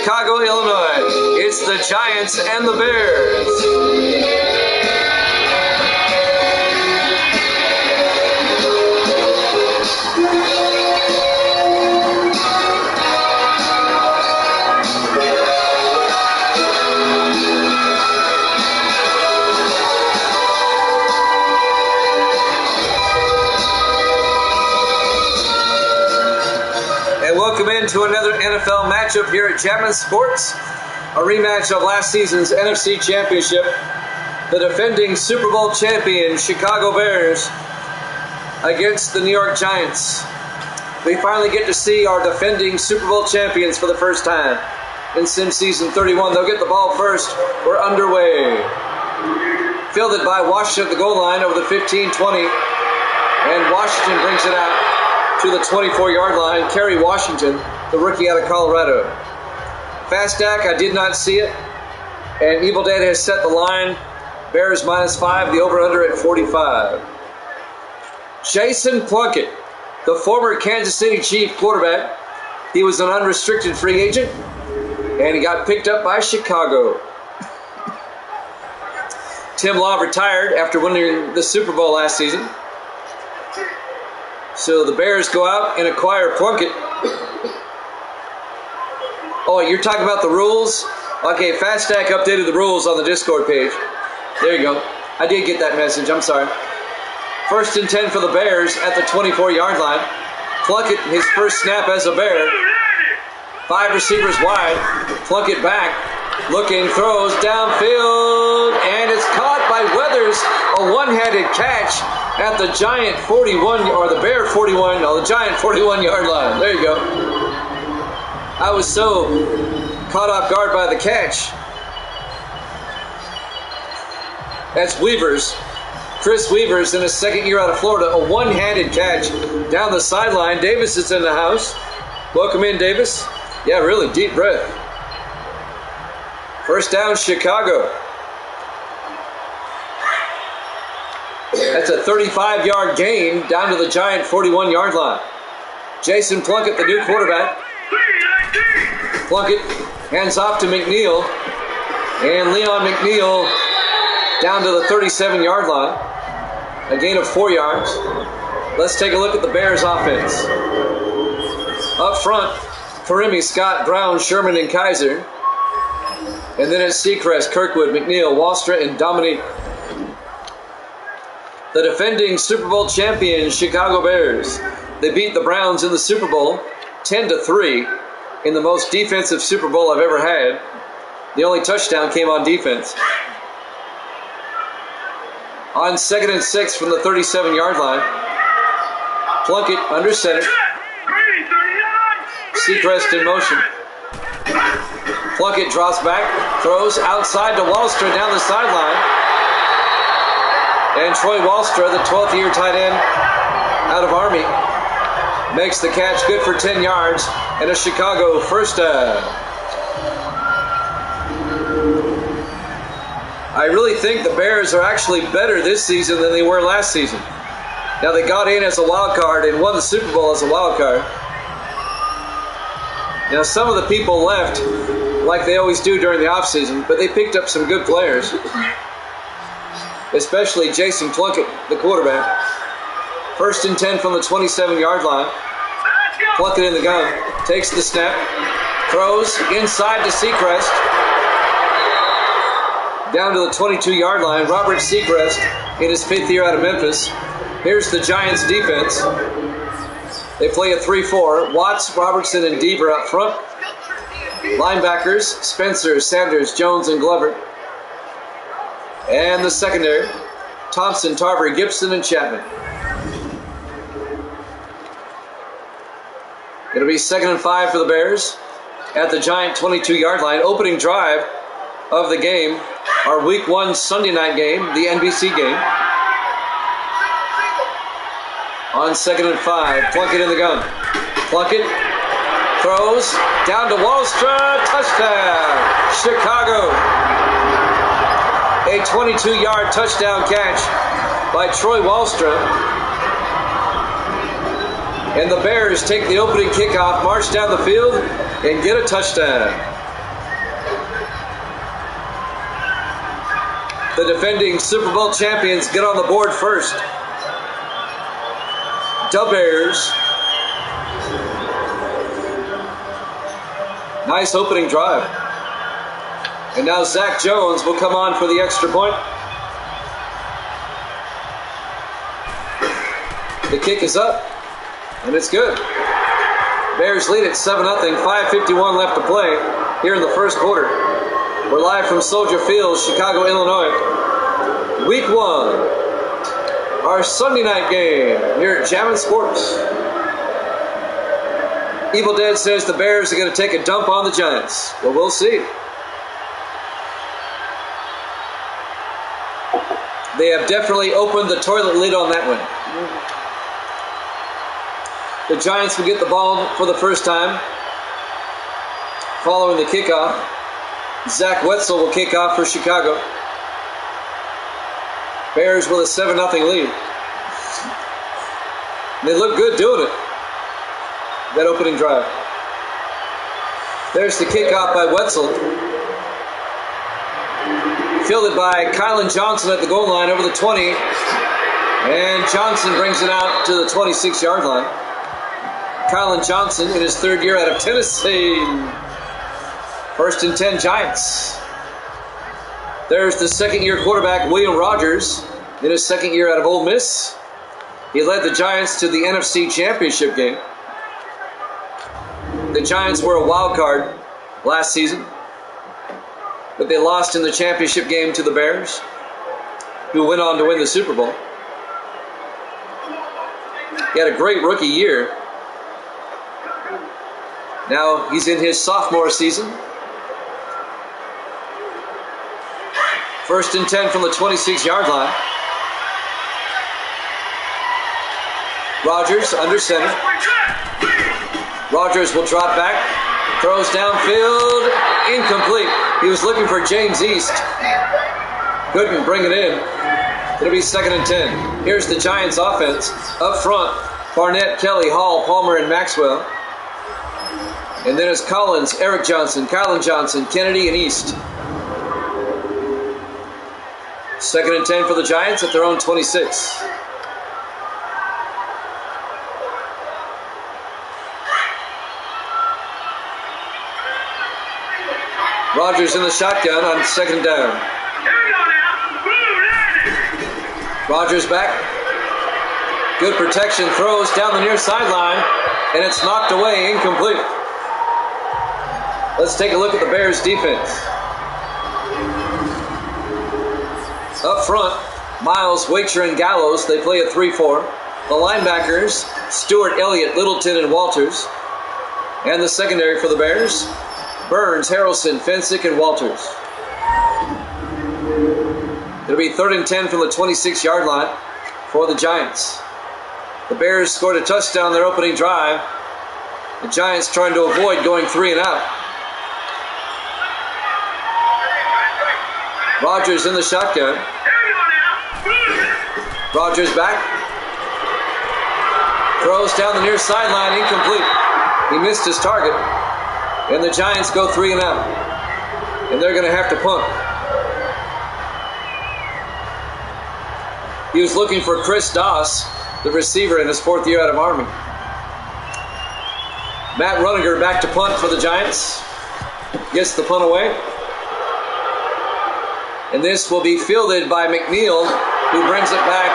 Chicago, Illinois. It's the Giants and the Bears. Welcome into another NFL matchup here at Jammin' Sports. A rematch of last season's NFC Championship. The defending Super Bowl champion Chicago Bears against the New York Giants. We finally get to see our defending Super Bowl champions for the first time in Sim Season 31. They'll get the ball first. We're underway. Fielded by Washington at the goal line over the 15-20. And Washington brings it out to the 24-yard line. Kerry Washington, the rookie out of Colorado. Fast stack, I did not see it. And Evil Dead has set the line. Bears -5, the over-under at 45. Jason Plunkett, the former Kansas City Chief quarterback. He was an unrestricted free agent, and he got picked up by Chicago. Tim Law retired after winning the Super Bowl last season. So the Bears go out and acquire Plunkett. Oh, you're talking about the rules? Okay, Fast Stack updated the rules on the Discord page. There you go. I did get that message. I'm sorry. 1st and 10 for the Bears at the 24-yard line. Plunkett, his first snap as a Bear. 5 receivers wide. Plunkett back. Looking, throws downfield, and it's caught by Weathers. A one-handed catch at the Giant 41, or the Bear 41, no, the Giant 41-yard line. There you go. I was so caught off guard by the catch. That's Weavers. Chris Weavers in his second year out of Florida. A one-handed catch down the sideline. Davis is in the house. Welcome in, Davis. Yeah, really, deep breath. First down, Chicago. That's a 35-yard gain down to the Giant 41-yard line. Jason Plunkett, the new quarterback. Plunkett hands off to McNeil. And Leon McNeil down to the 37-yard line. A gain of 4 yards. Let's take a look at the Bears offense. Up front, Karimi, Scott, Brown, Sherman, and Kaiser. And then it's Seacrest, Kirkwood, McNeil, Walstra, and Dominique. The defending Super Bowl champion Chicago Bears. They beat the Browns in the Super Bowl 10-3 in the most defensive Super Bowl I've ever had. The only touchdown came on defense. On 2nd and 6 from the 37-yard line. Plunkett under center. Seacrest in motion. Plunkett drops back, throws outside to Walstra down the sideline. And Troy Walstra, the 12th year tight end out of Army, makes the catch, good for 10 yards, and a Chicago first down. I really think the Bears are actually better this season than they were last season. Now, they got in as a wild card and won the Super Bowl as a wild card. Now, some of the people left like they always do during the offseason, but they picked up some good players, especially Jason Plunkett, the quarterback. 1st and 10 from the 27-yard line. Plunkett in the gun, takes the snap, throws inside to Seacrest. Down to the 22-yard line, Robert Seacrest in his 5th year out of Memphis. Here's the Giants defense. They play a 3-4. Watts, Robertson, and Deaver up front. Linebackers, Spencer, Sanders, Jones, and Glover. And the secondary, Thompson, Tarver, Gibson, and Chapman. It'll be 2nd and 5 for the Bears at the Giant 22-yard line. Opening drive of the game, our Week 1 Sunday night game, the NBC game. On 2nd and 5, Plunkett in the gun. Plunkett throws down to Walstra, touchdown, Chicago. A 22-yard touchdown catch by Troy Walstra. And the Bears take the opening kickoff, march down the field, and get a touchdown. The defending Super Bowl champions get on the board first. The Bears. Nice opening drive. And now Zach Jones will come on for the extra point. The kick is up, and it's good. Bears lead at 7-0, 5:51 left to play here in the first quarter. We're live from Soldier Field, Chicago, Illinois. Week 1, our Sunday night game here at Jammin' Sports. Evil Dead says the Bears are going to take a dump on the Giants. Well, we'll see. They have definitely opened the toilet lid on that one. The Giants will get the ball for the first time following the kickoff. Zach Wetzel will kick off for Chicago. Bears with a 7-0 lead. They look good doing it. That opening drive. There's the kickoff by Wetzel. Fielded by Kylan Johnson at the goal line over the 20. And Johnson brings it out to the 26-yard line. Kylan Johnson in his third year out of Tennessee. 1st and 10 Giants. There's the second-year quarterback, William Rogers, in his second year out of Ole Miss. He led the Giants to the NFC Championship game. The Giants were a wild card last season, but they lost in the championship game to the Bears, who went on to win the Super Bowl. He had a great rookie year. Now he's in his sophomore season. 1st and 10 from the 26-yard line. Rogers under center. Rogers will drop back. Throws downfield. Incomplete. He was looking for James East. Couldn't bring it in. It'll be 2nd and 10. Here's the Giants offense. Up front, Barnett, Kelly, Hall, Palmer, and Maxwell. And then it's Collins, Eric Johnson, Kylan Johnson, Kennedy, and East. 2nd and 10 for the Giants at their own 26. Rogers in the shotgun on 2nd down. Rogers back. Good protection, throws down the near sideline, and it's knocked away, incomplete. Let's take a look at the Bears' defense. Up front, Miles, Wacher, and Gallows. They play a 3-4. The linebackers, Stewart, Elliott, Littleton, and Walters. And the secondary for the Bears, Burns, Harrelson, Fensick, and Walters. It'll be 3rd and 10 from the 26-yard line for the Giants. The Bears scored a touchdown their opening drive. The Giants trying to avoid going 3 and out. Rogers in the shotgun. Rogers back. Throws down the near sideline, incomplete. He missed his target. And the Giants go 3 and out. And they're going to have to punt. He was looking for Chris Doss, the receiver, in his 4th year out of Army. Matt Runninger back to punt for the Giants. Gets the punt away. And this will be fielded by McNeil, who brings it back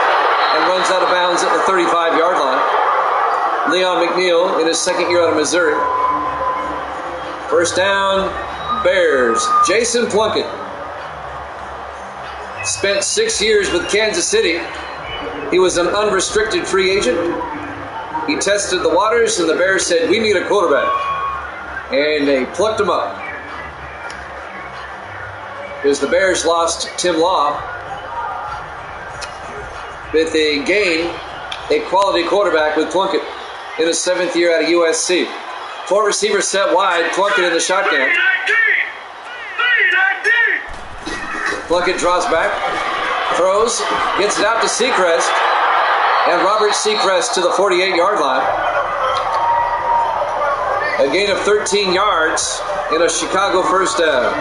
and runs out of bounds at the 35-yard line. Leon McNeil in his 2nd year out of Missouri. 1st down, Bears. Jason Plunkett spent 6 years with Kansas City. He was an unrestricted free agent. He tested the waters, and the Bears said, "We need a quarterback." And they plucked him up. Because the Bears lost Tim Law, but they gained a quality quarterback with Plunkett in his 7th year out of USC. 4 receivers set wide, Plunkett in the shotgun. Plunkett draws back, throws, gets it out to Seacrest, and Robert Seacrest to the 48-yard line. A gain of 13 yards in a Chicago 1st down.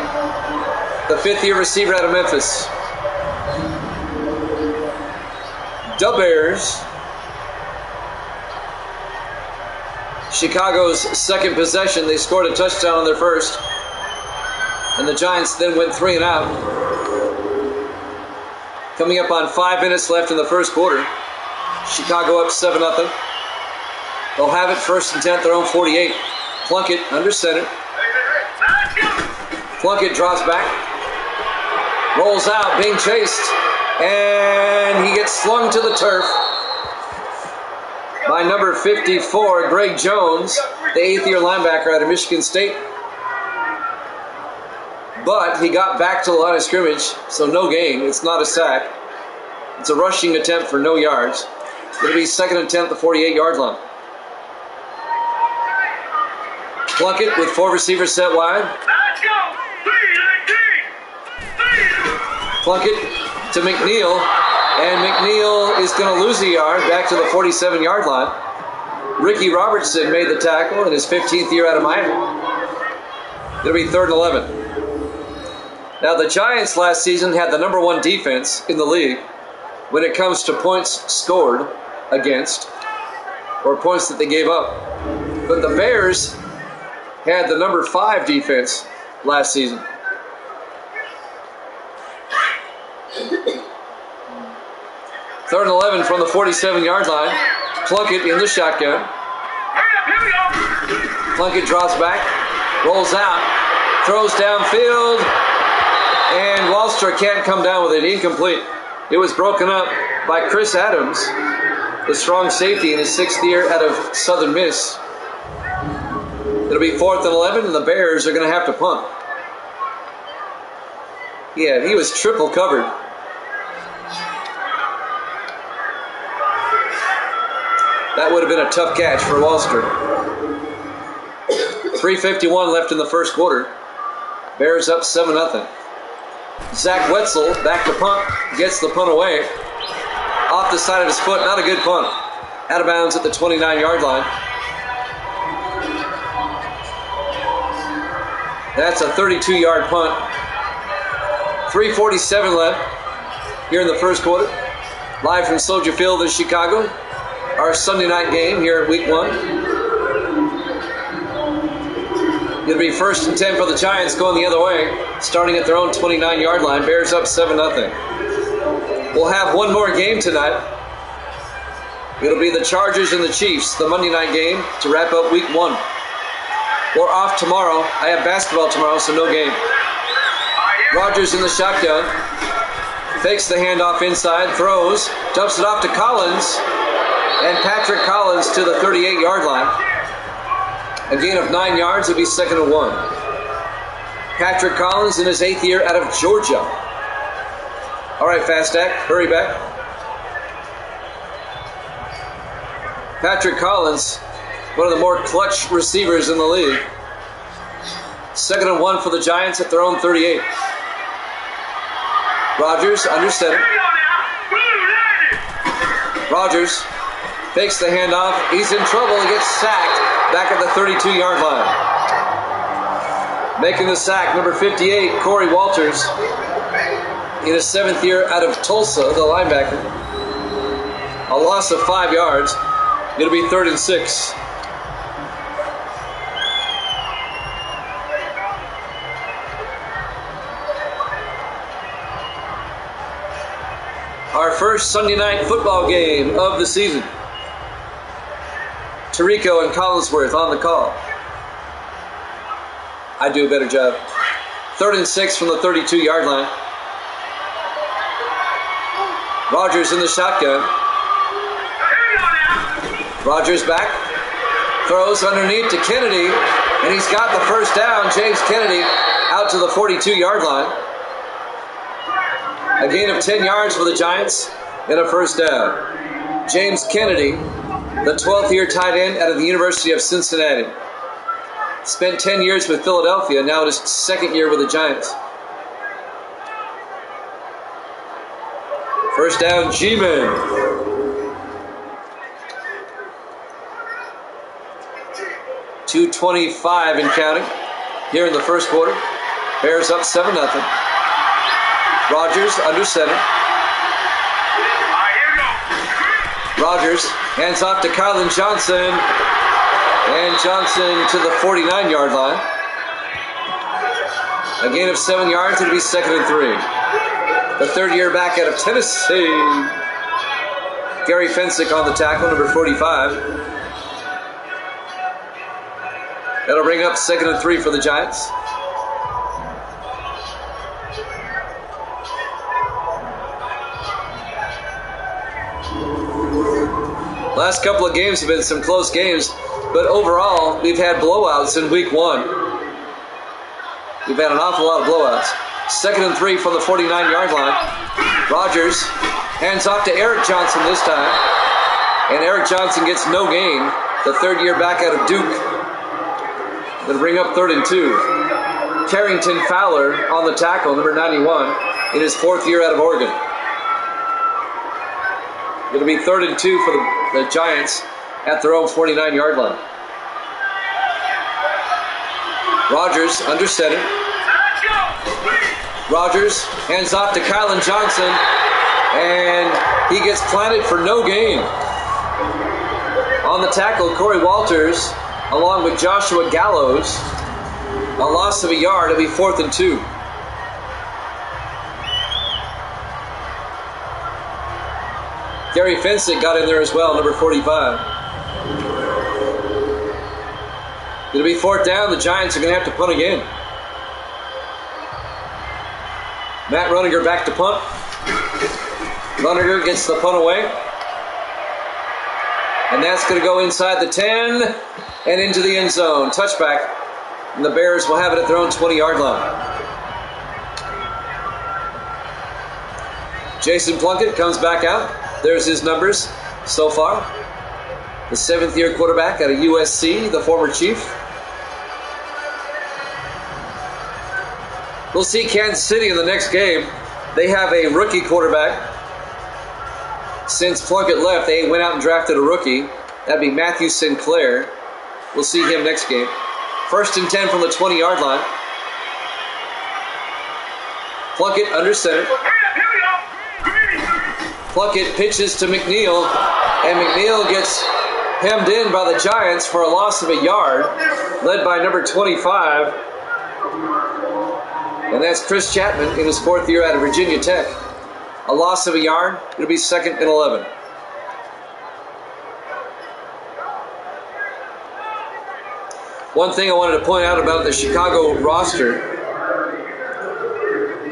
The 5th-year receiver out of Memphis. the Bears. Chicago's second possession, they scored a touchdown on their first. And the Giants then went 3 and out. Coming up on 5 minutes left in the first quarter. Chicago up 7-0. They'll have it first and 10 their own 48. Plunkett under center. Plunkett drops back. Rolls out, being chased. And he gets slung to the turf by number 54, Greg Jones, the 8th-year linebacker out of Michigan State. But he got back to the line of scrimmage, so no gain. It's not a sack. It's a rushing attempt for no yards. It'll be second and 10 at the 48-yard line. Plunkett with 4 receivers set wide. Plunkett to McNeil, and McNeil is going to lose a yard back to the 47-yard line. Ricky Robertson made the tackle in his 15th year out of Miami. It'll be 3rd and 11. Now, the Giants last season had the number 1 defense in the league when it comes to points scored against or points that they gave up. But the Bears had the number 5 defense last season. Third and 11 from the 47-yard line. Plunkett in the shotgun. Plunkett drops back, rolls out, throws downfield, and Wallster can't come down with it. Incomplete. It was broken up by Chris Adams, the strong safety in his 6th year out of Southern Miss. It'll be 4th and 11, and the Bears are going to have to punt. Yeah, he was triple covered. That would have been a tough catch for Wallster. 3:51 left in the first quarter. Bears up 7-0. Zach Wetzel back to punt. Gets the punt away. Off the side of his foot. Not a good punt. Out of bounds at the 29-yard line. That's a 32-yard punt. 3:47 left here in the first quarter. Live from Soldier Field in Chicago. Our Sunday night game here at Week 1. It'll be 1st and 10 for the Giants going the other way, starting at their own 29-yard line. Bears up 7-0. We'll have one more game tonight. It'll be the Chargers and the Chiefs, the Monday night game to wrap up Week 1. We're off tomorrow. I have basketball tomorrow, so no game. Rodgers in the shotgun. Fakes the handoff inside, throws, dumps it off to Collins, and Patrick Collins to the 38-yard line. A gain of 9 yards, it'll be 2nd and 1. Patrick Collins in his 8th year out of Georgia. All right, Fast Act, hurry back. Patrick Collins, one of the more clutch receivers in the league. 2nd and 1 for the Giants at their own 38. Rodgers under center. Rodgers fakes the handoff. He's in trouble. He gets sacked back at the 32-yard line. Making the sack, number 58, Corey Walters, in his 7th year out of Tulsa, the linebacker. A loss of 5 yards. It'll be 3rd and 6. Our first Sunday night football game of the season. Tirico and Collinsworth on the call. I do a better job. 3rd and 6 from the 32-yard line. Rodgers in the shotgun. Rodgers back. Throws underneath to Kennedy. And he's got the first down. James Kennedy out to the 42-yard line. A gain of 10 yards for the Giants and a first down. James Kennedy, the 12th year tight end out of the University of Cincinnati. Spent 10 years with Philadelphia, now his 2nd year with the Giants. First down, G-Man. .225 and counting here in the first quarter. Bears up 7-0. Rodgers under center. Rogers hands off to Kylan Johnson. And Johnson to the 49-yard line. A gain of 7 yards. It'll be 2nd and 3. The third-year back out of Tennessee. Gary Fensick on the tackle, number 45. That'll bring up 2nd and 3 for the Giants. Last couple of games have been some close games, but overall, we've had blowouts in week 1. We've had an awful lot of blowouts. 2nd and 3 from the 49-yard line. Rogers hands off to Eric Johnson this time. And Eric Johnson gets no gain. The third-year back out of Duke. Going to bring up 3rd and 2. Carrington Fowler on the tackle, number 91, in his 4th year out of Oregon. Going to be 3rd and 2 for the Giants at their own 49-yard line. Rogers under center. Rogers hands off to Kylan Johnson, and he gets planted for no gain. On the tackle, Corey Walters, along with Joshua Gallows. A loss of a yard. It'll be 4th and 2. Gary Fensick got in there as well, number 45. It'll be 4th down. The Giants are going to have to punt again. Matt Runninger back to punt. Runninger gets the punt away. And that's going to go inside the 10 and into the end zone. Touchback. And the Bears will have it at their own 20-yard line. Jason Plunkett comes back out. There's his numbers so far. The 7th-year quarterback out of USC, the former Chief. We'll see Kansas City in the next game. They have a rookie quarterback. Since Plunkett left, they went out and drafted a rookie. That'd be Matthew Sinclair. We'll see him next game. 1st and 10 from the 20-yard line. Plunkett under center. Plunkett pitches to McNeil, and McNeil gets hemmed in by the Giants for a loss of a yard, led by number 25. And that's Chris Chapman in his 4th year out of Virginia Tech. A loss of a yard. It'll be 2nd and 11. One thing I wanted to point out about the Chicago roster,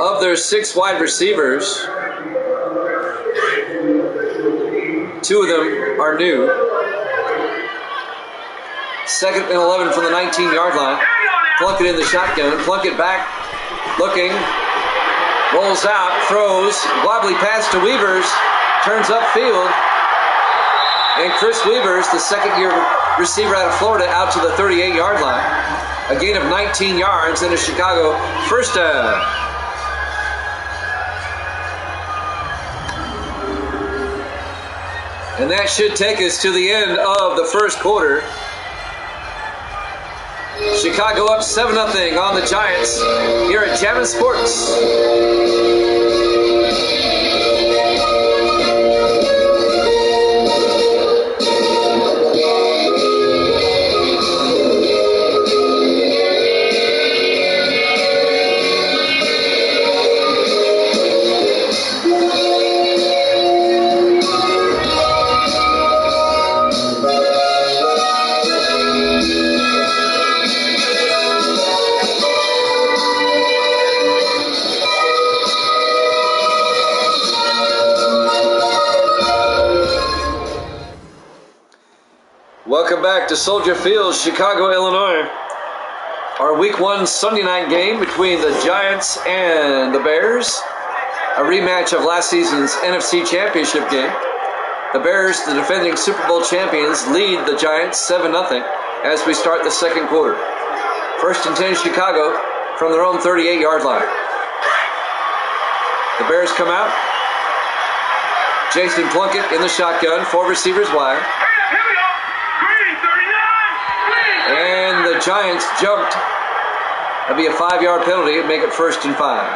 of their 6 wide receivers, 2 of them are new. 2nd and 11 from the 19-yard line. Plunkett in the shotgun. Plunkett back, looking, rolls out, throws, wobbly pass to Weavers, turns upfield, and Chris Weavers, the 2nd-year receiver out of Florida, out to the 38-yard line. A gain of 19 yards and a Chicago first down. And that should take us to the end of the first quarter. Chicago up 7-0 on the Giants here at Jammin' Sports. Welcome back to Soldier Field, Chicago, Illinois. Our Week 1 Sunday night game between the Giants and the Bears. A rematch of last season's NFC Championship game. The Bears, the defending Super Bowl champions, lead the Giants 7-0 as we start the second quarter. 1st and 10 Chicago from their own 38-yard line. The Bears come out. Jason Plunkett in the shotgun, 4 receivers wide. And the Giants jumped. That'd be a 5-yard penalty and make it 1st and 5.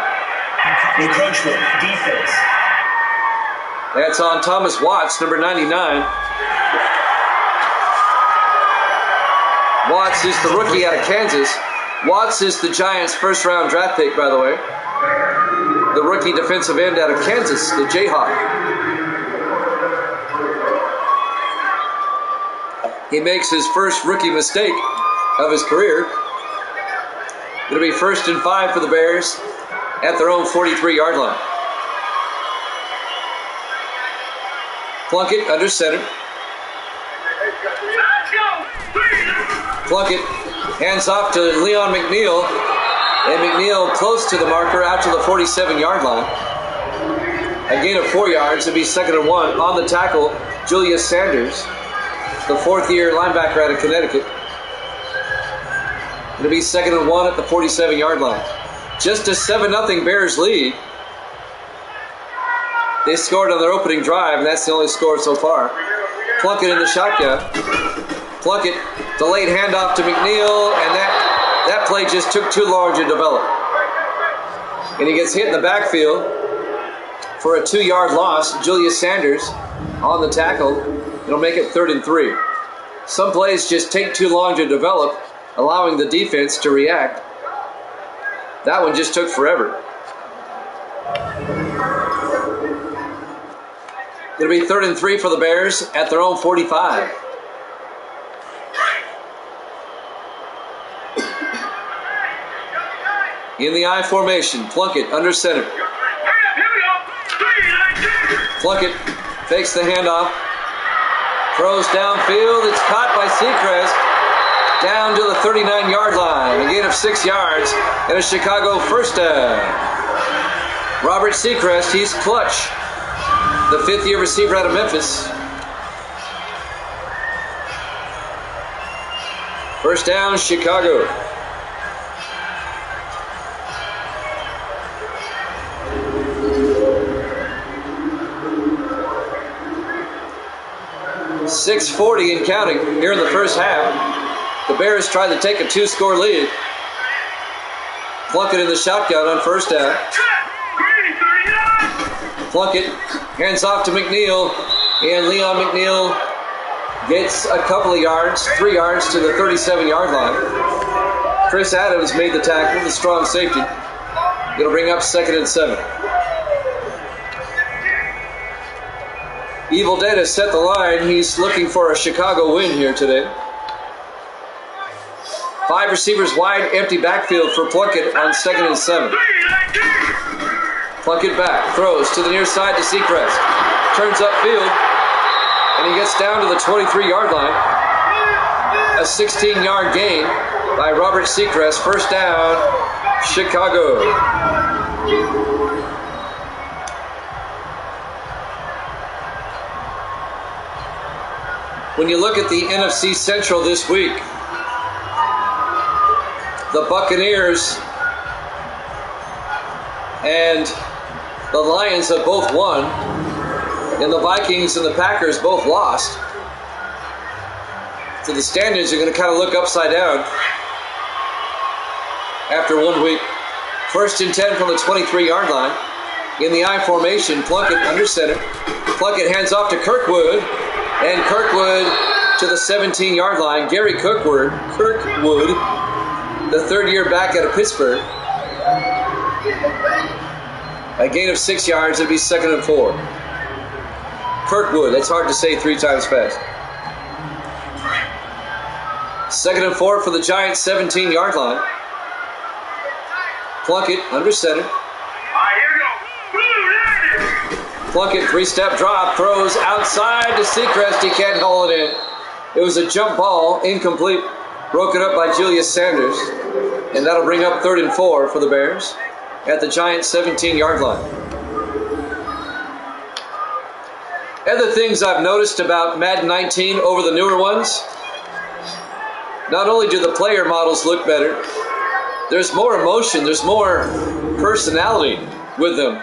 Encroachment, defense. That's on Thomas Watts, number 99. Watts is the rookie out of Kansas. Watts is the Giants' first-round draft pick, by the way. The rookie defensive end out of Kansas, the Jayhawk. He makes his first rookie mistake of his career. It'll be 1st and 5 for the Bears at their own 43-yard line. Plunkett under center. Plunkett hands off to Leon McNeil. And McNeil close to the marker out to the 47-yard line. A gain of 4 yards. It'll be 2nd and 1. On the tackle, Julius Sanders, the 4th-year linebacker out of Connecticut. It'll be 2nd and 1 at the 47-yard line. Just a 7-0 Bears lead. They scored on their opening drive, and that's the only score so far. Plunkett in the shotgun. Plunkett, delayed handoff to McNeil, and that play just took too long to develop. And he gets hit in the backfield for a 2-yard loss. Julius Sanders on the tackle. It'll make it 3rd and 3. Some plays just take too long to develop, allowing the defense to react. That one just took forever. It'll be 3rd and 3 for the Bears at their own 45. In the I formation, Plunkett under center. Plunkett fakes the handoff. Throws downfield. It's caught by Seacrest. Down to the 39-yard line. A gain of 6 yards and a Chicago first down. Robert Seacrest, he's clutch. The 5th-year receiver out of Memphis. First down, Chicago. .640 and counting here in the first half. The Bears tried to take a 2-score lead. Plunkett in the shotgun on first down. Plunkett hands off to McNeil, and Leon McNeil gets a couple of yards, 3 yards to the 37-yard line. Chris Adams made the tackle, the strong safety. It'll bring up 2nd and 7. Evil Dead has set the line. He's looking for a Chicago win here today. 5 receivers wide, empty backfield for Plunkett on 2nd and 7. Plunkett back, throws to the near side to Seacrest. Turns upfield, and he gets down to the 23-yard line. A 16-yard gain by Robert Seacrest. First down, Chicago. When you look at the NFC Central this week, the Buccaneers and the Lions have both won, and the Vikings and the Packers both lost. So the standings are going to kind of look upside down after 1 week. 1st and 10 from the 23-yard line. In the I formation, Plunkett under center. Plunkett hands off to Kirkwood, and Kirkwood to the 17-yard line. Gary Kirkwood, the 3rd-year back out of Pittsburgh. A gain of 6 yards. It'll be 2nd and 4. Kirkwood, that's hard to say 3 times fast. 2nd and 4 for the Giants' 17-yard line. Plunkett under center. Plunkett, 3-step drop, throws outside to Seacrest. He can't haul it in. It was a jump ball, incomplete, broken up by Julius Sanders. And that'll bring up 3rd and 4 for the Bears at the Giants' 17-yard line. Other things I've noticed about Madden 19 over the newer ones, not only do the player models look better, there's more emotion, there's more personality with them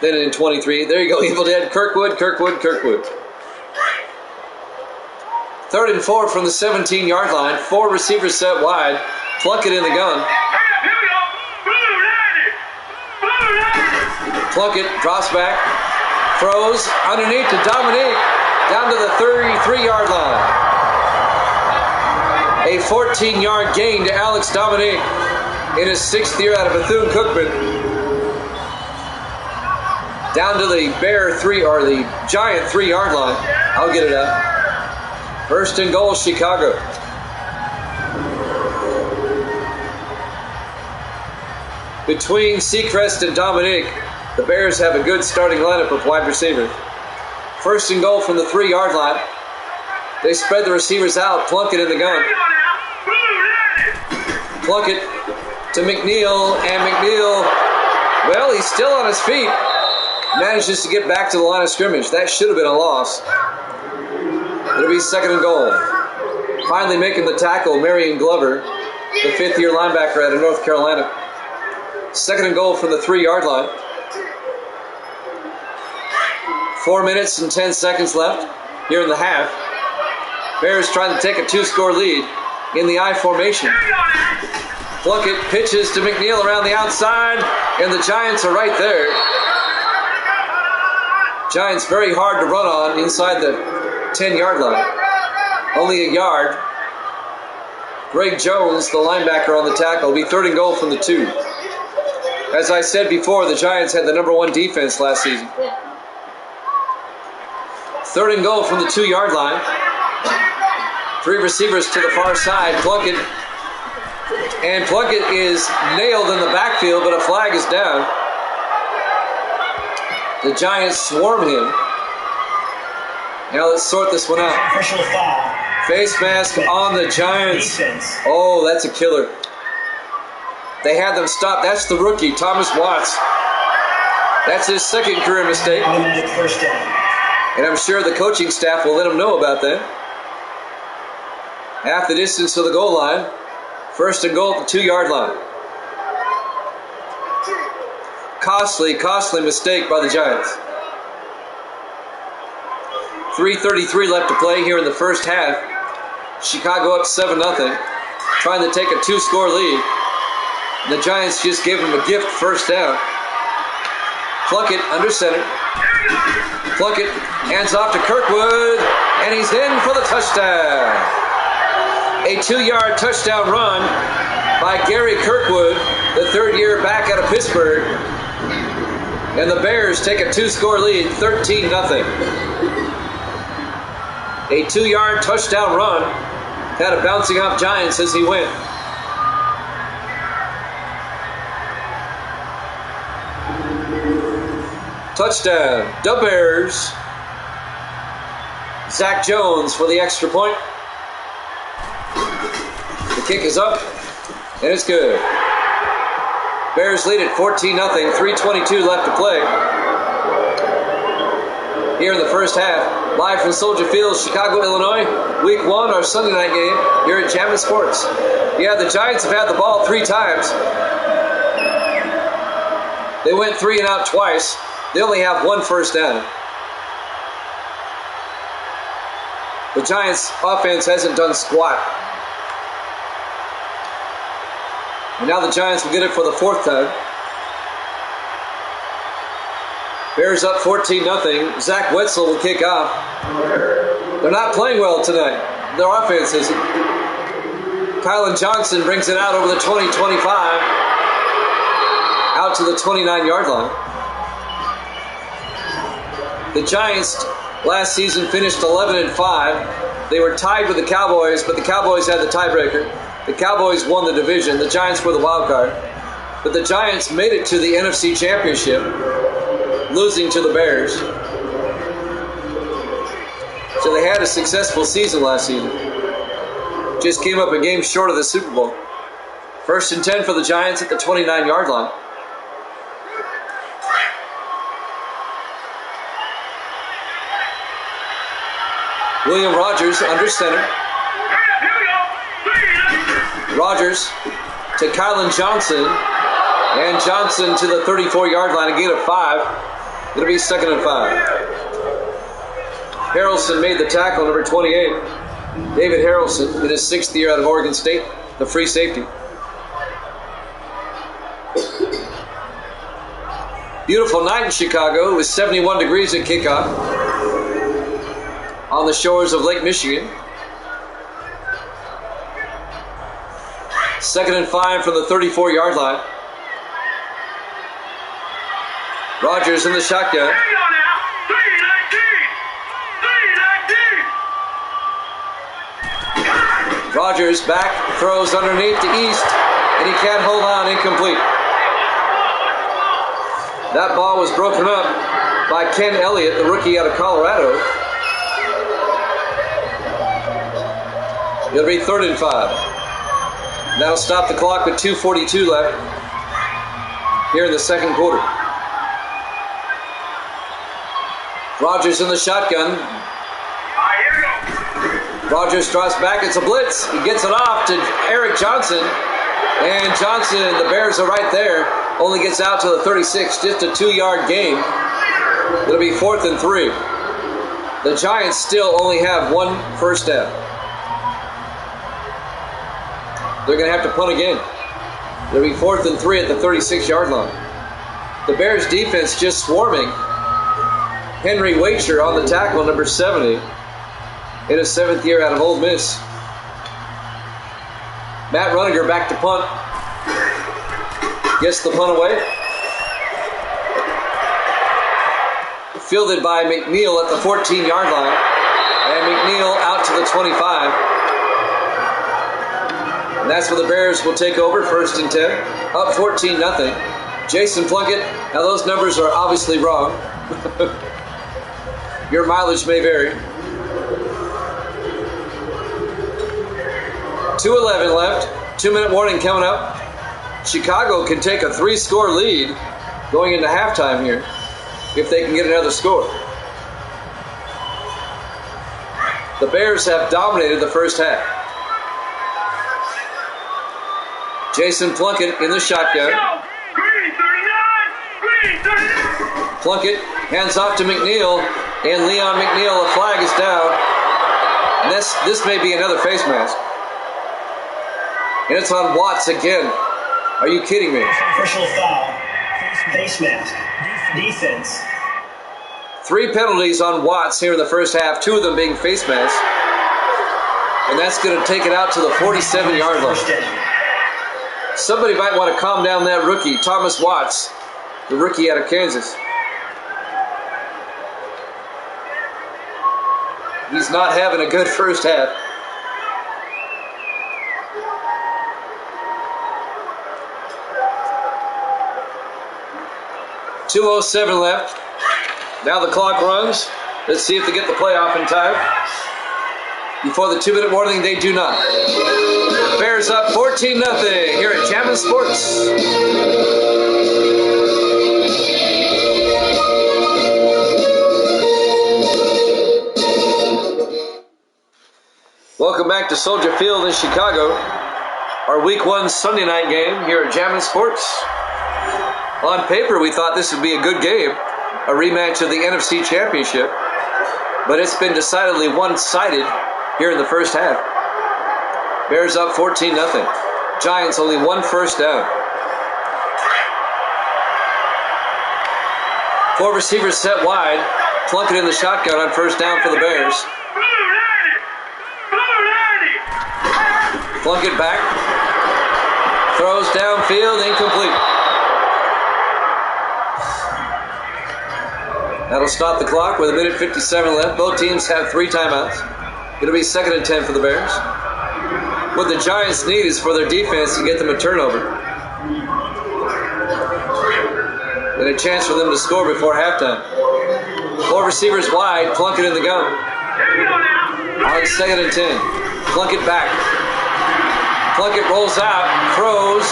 than in 23. There you go, Evil Dead. Kirkwood. 3rd and 4 from the 17-yard line. 4 receivers set wide. Plunkett in the gun. Plunkett drops back, Throws underneath to Dominique, down to the 33-yard line. A 14-yard gain to Alex Dominique in his 6th year out of Bethune-Cookman. Down to the the Giant 3-yard line. I'll get it out. 1st and goal, Chicago. Between Seacrest and Dominique, the Bears have a good starting lineup of wide receivers. 1st and goal from the 3-yard line. They spread the receivers out. Plunkett in the gun. Plunkett to McNeil, and McNeil, well, he's still on his feet. Manages to get back to the line of scrimmage. That should have been a loss. It'll be 2nd and goal. Finally making the tackle, Marion Glover, the 5th-year linebacker out of North Carolina. 2nd and goal from the 3-yard line. 4 minutes and 10 seconds left here in the half. Bears trying to take a 2-score lead in the I formation. Plunkett pitches to McNeil around the outside, and the Giants are right there. Giants very hard to run on inside the 10-yard line. Only a yard. Greg Jones, the linebacker on the tackle, will be 3rd and goal from the 2. As I said before, the Giants had the #1 defense last season. 3rd and goal from the 2-yard line. 3 receivers to the far side. Plunkett. And Plunkett is nailed in the backfield, but a flag is down. The Giants swarm him. Now let's sort this one out. Official foul. Face mask on the Giants. Oh, that's a killer. They had them stop. That's the rookie, Thomas Watts. That's his 2nd career mistake. And I'm sure the coaching staff will let him know about that. Half the distance to the goal line. 1st and goal at the 2-yard line. Costly mistake by the Giants. 3:33 left to play here in the first half. Chicago up 7-0. Trying to take a 2-score lead. And the Giants just gave him a gift 1st down. Plunkett under center. Plunkett hands off to Kirkwood, and he's in for the touchdown. A 2-yard touchdown run by Gary Kirkwood, the 3rd-year back out of Pittsburgh. And the Bears take a 2-score lead, 13-0. A 2-yard touchdown run. Had a bouncing off Giants as he went. Touchdown, the Bears. Zach Jones for the extra point. The kick is up, and it's good. Bears lead at 14-0, 3:22 left to play. Here in the first half, live from Soldier Field, Chicago, Illinois, Week 1, our Sunday night game here at Jammin' Sports. Yeah, the Giants have had the ball 3 times. They went 3 and out twice. They only have 1 first down. The Giants' offense hasn't done squat. And now the Giants will get it for the 4th time. Bears up 14-0. Zach Wetzel will kick off. They're not playing well tonight. Their offense isn't. Kylan Johnson brings it out over the 20-25. Out to the 29-yard line. The Giants last season finished 11-5. They were tied with the Cowboys, but the Cowboys had the tiebreaker. The Cowboys won the division. The Giants were the wild card. But the Giants made it to the NFC Championship, losing to the Bears. So they had a successful season last season. Just came up a game short of the Super Bowl. 1st and 10 for the Giants at the 29-yard line. William Rogers under center. Rogers to Kylan Johnson. And Johnson to the 34-yard line, a gain of 5. It'll be 2nd and 5. Harrelson made the tackle, number 28. David Harrelson in his 6th year out of Oregon State, the free safety. Beautiful night in Chicago. It was 71 degrees at kickoff on the shores of Lake Michigan. 2nd and 5 from the 34-yard line. Rodgers in the shotgun. Rodgers back, throws underneath to East, and he can't hold on, incomplete. That ball was broken up by Ken Elliott, the rookie out of Colorado. It'll be 3rd and 5. That'll stop the clock with 2:42 left here in the second quarter. Rodgers in the shotgun. Rodgers drops back. It's a blitz. He gets it off to Eric Johnson. And Johnson, the Bears are right there. Only gets out to the 36. Just a 2-yard gain. It'll be 4th and 3. The Giants still only have 1 first down. They're going to have to punt again. It'll be 4th and 3 at the 36-yard line. The Bears defense just swarming. Henry Wacher on the tackle, number 70. In his 7th year out of Ole Miss. Matt Runninger back to punt. Gets the punt away. Fielded by McNeil at the 14-yard line. And McNeil out to the 25. And that's where the Bears will take over, 1st and 10. Up 14-0. Jason Plunkett. Now those numbers are obviously wrong. Your mileage may vary. 2:11 left. 2-minute warning coming up. Chicago can take a 3-score lead going into halftime here if they can get another score. The Bears have dominated the first half. Jason Plunkett in the shotgun. Plunkett hands off to McNeil, and Leon McNeil, a flag is down. And this may be another face mask. And it's on Watts again. Are you kidding me? Personal foul. Face mask. Defense. 3 penalties on Watts here in the first half, 2 of them being face masks. And that's going to take it out to the 47-yard line. Somebody might want to calm down that rookie, Thomas Watts, the rookie out of Kansas. He's not having a good first half. .207 left. Now the clock runs. Let's see if they get the playoff in time. Before the 2-minute warning, they do not. Bears up 14-0 here at Jammin' Sports. Welcome back to Soldier Field in Chicago. Our Week 1 Sunday night game here at Jammin' Sports. On paper, we thought this would be a good game, a rematch of the NFC Championship, but it's been decidedly one-sided here in the first half. Bears up 14-0. Giants only 1 first down. 4 receivers set wide. Plunkett in the shotgun on first down for the Bears. Plunkett back. Throws downfield, incomplete. That'll stop the clock with 1:57 left. Both teams have 3 timeouts. It'll be 2nd and 10 for the Bears. What the Giants need is for their defense to get them a turnover. And a chance for them to score before halftime. 4 receivers wide, Plunkett in the gun. On 2nd and 10. Plunkett back. Plunkett rolls out, throws,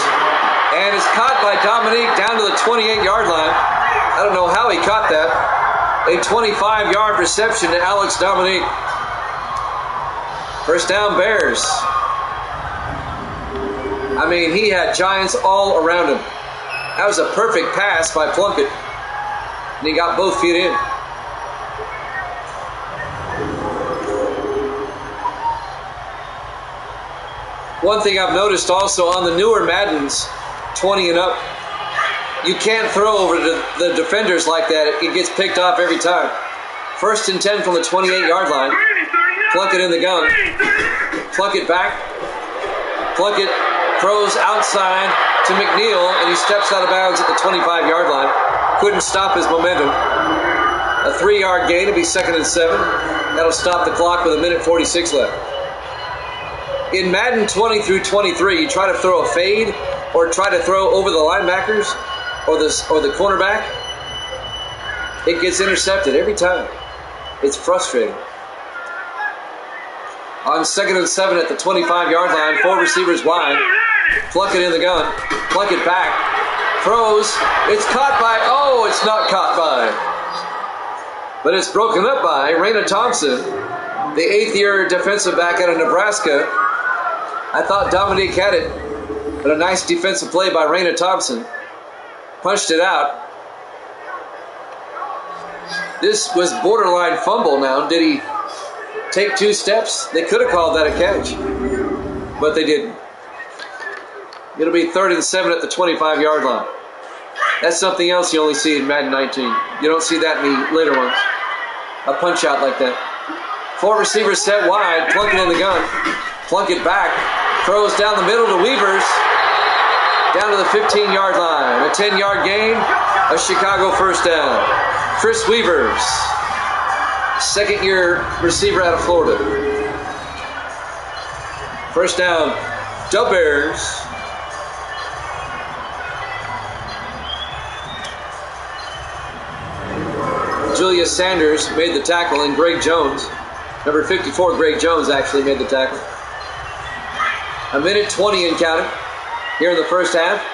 and is caught by Dominique down to the 28-yard line. I don't know how he caught that. A 25-yard reception to Alex Dominique. First down, Bears. I mean, he had Giants all around him. That was a perfect pass by Plunkett. And he got both feet in. One thing I've noticed also on the newer Maddens, 20 and up, You can't throw over the defenders like that. It gets picked off every time. 1st and 10 from the 28-yard line. Plunkett in the gun. Plunkett back. Plunkett throws outside to McNeil, and he steps out of bounds at the 25-yard line. Couldn't stop his momentum. A 3-yard gain. It'll be 2nd and 7. That'll stop the clock with 1:46 left. In Madden 20 through 23, you try to throw a fade or try to throw over the linebackers or the cornerback. It gets intercepted every time. It's frustrating. On 2nd and 7 at the 25-yard line, 4 receivers wide. Plunkett in the gun. Plunkett back. Throws. It's caught by. Oh, it's not caught by. But it's broken up by Raina Thompson, the 8th-year defensive back out of Nebraska. I thought Dominique had it, but a nice defensive play by Raina Thompson. Punched it out. This was borderline fumble now. Did he take 2 steps? They could have called that a catch, but they didn't. It'll be 3rd and 7 at the 25-yard line. That's something else you only see in Madden 19. You don't see that in the later ones. A punch out like that. 4 receivers set wide. Plunkett in the gun. Plunkett back. Throws down the middle to Weavers. Down to the 15-yard line. A 10-yard gain. A Chicago 1st down. Chris Weavers, 2nd-year receiver out of Florida. 1st down. The Bears. Julius Sanders made the tackle, and Greg Jones, number 54, Greg Jones actually made the tackle. 1:20 and counting here in the 1st half.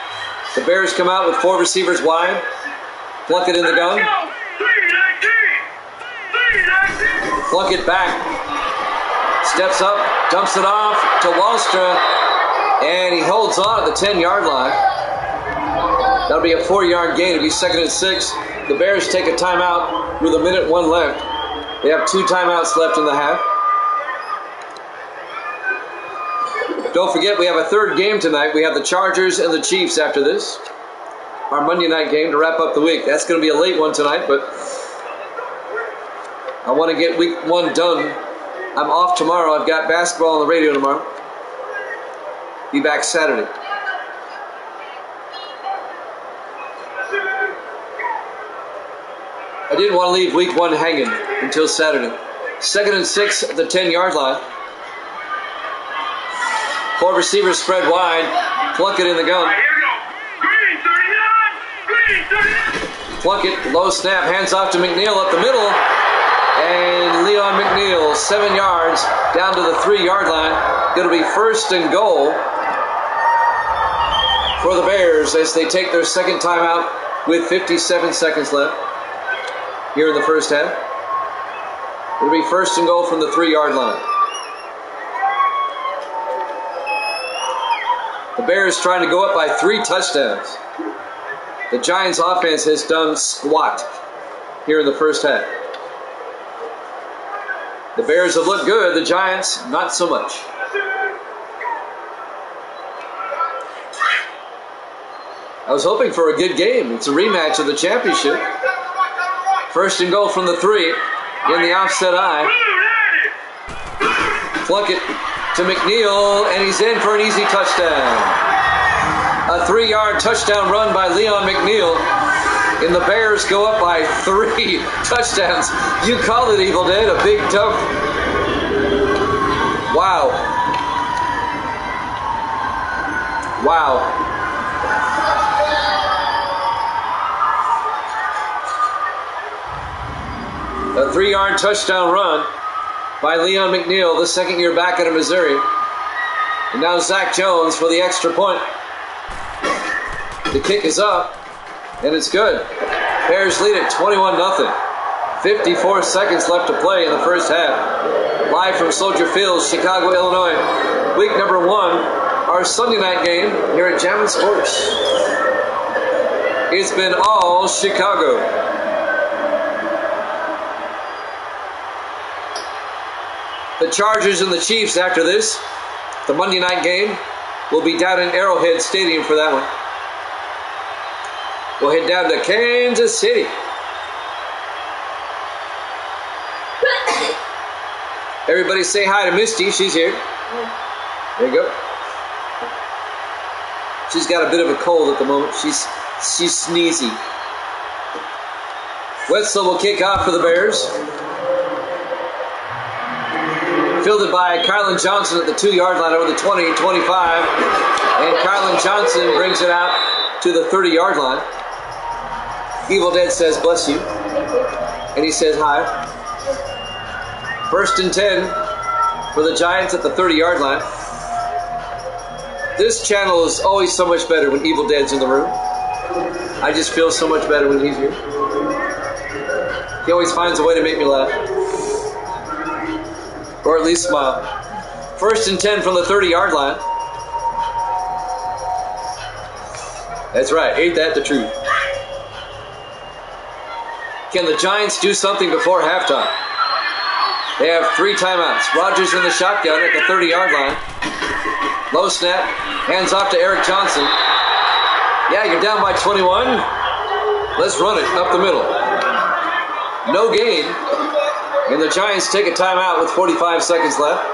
The Bears come out with 4 receivers wide. Plunkett in the gun. Plunkett back. Steps up, dumps it off to Wallstra, and he holds on at the 10-yard line. That'll be a 4-yard gain. It'll be 2nd and 6. The Bears take a timeout with 1:01 left. They have 2 timeouts left in the half. Don't forget, we have a 3rd game tonight. We have the Chargers and the Chiefs after this. Our Monday night game to wrap up the week. That's going to be a late one tonight, but I want to get week 1 done. I'm off tomorrow. I've got basketball on the radio tomorrow. Be back Saturday. I didn't want to leave week 1 hanging until Saturday. 2nd and 6 at the 10-yard line. 4 receivers spread wide. Plunkett in the gun. Plunkett, low snap, hands off to McNeil up the middle. And Leon McNeil, 7 yards, down to the 3-yard line. Going to be 1st and goal for the Bears as they take their 2nd timeout with 57 seconds left here in the 1st half. It'll be 1st and goal from the 3-yard line. The Bears trying to go up by 3 touchdowns. The Giants offense has done squat here in the 1st half. The Bears have looked good. The Giants, not so much. I was hoping for a good game. It's a rematch of the championship. 1st and goal from the 3 in the offset eye. Plunkett to McNeil, and he's in for an easy touchdown. A 3-yard touchdown run by Leon McNeil. And the Bears go up by 3 touchdowns. You call it, Evil Dead, a big dunk. Wow. Wow. A 3-yard touchdown run by Leon McNeil, the 2nd-year back out of Missouri. And now Zach Jones for the extra point. The kick is up, and it's good. Bears lead it 21-0. 54 seconds left to play in the 1st half. Live from Soldier Field, Chicago, Illinois. Week number 1, our Sunday night game here at Jammin' Sports. It's been all Chicago. The Chargers and the Chiefs after this. The Monday night game will be down in Arrowhead Stadium for that one. We'll head down to Kansas City. Everybody say hi to Misty. She's here. There you go. She's got a bit of a cold at the moment. She's sneezy. Wetzel will kick off for the Bears. Fielded by Kylan Johnson at the 2-yard line over the 20, 25. And Kylan Johnson brings it out to the 30-yard line. Evil Dead says, bless you. And he says hi. 1st and 10 for the Giants at the 30-yard line. This channel is always so much better when Evil Dead's in the room. I just feel so much better when he's here. He always finds a way to make me laugh. Or at least smile. 1st and 10 from the 30-yard line. That's right, ain't that the truth? Can the Giants do something before halftime? They have 3 timeouts. Rodgers in the shotgun at the 30-yard line. Low snap, hands off to Eric Johnson. Yeah, you're down by 21. Let's run it up the middle. No gain. And the Giants take a timeout with 45 seconds left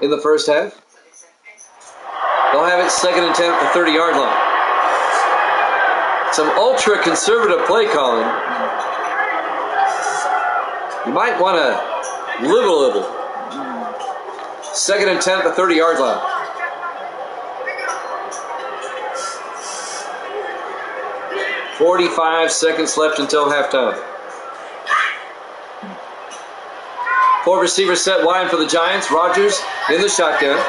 in the first half. They'll have it 2nd and 10 at the 30-yard line. Some ultra-conservative play calling. You might want to live a little. 2nd and 10 at the 30-yard line. .45 seconds left until halftime. 4 receivers set wide for the Giants. Rodgers in the shotgun.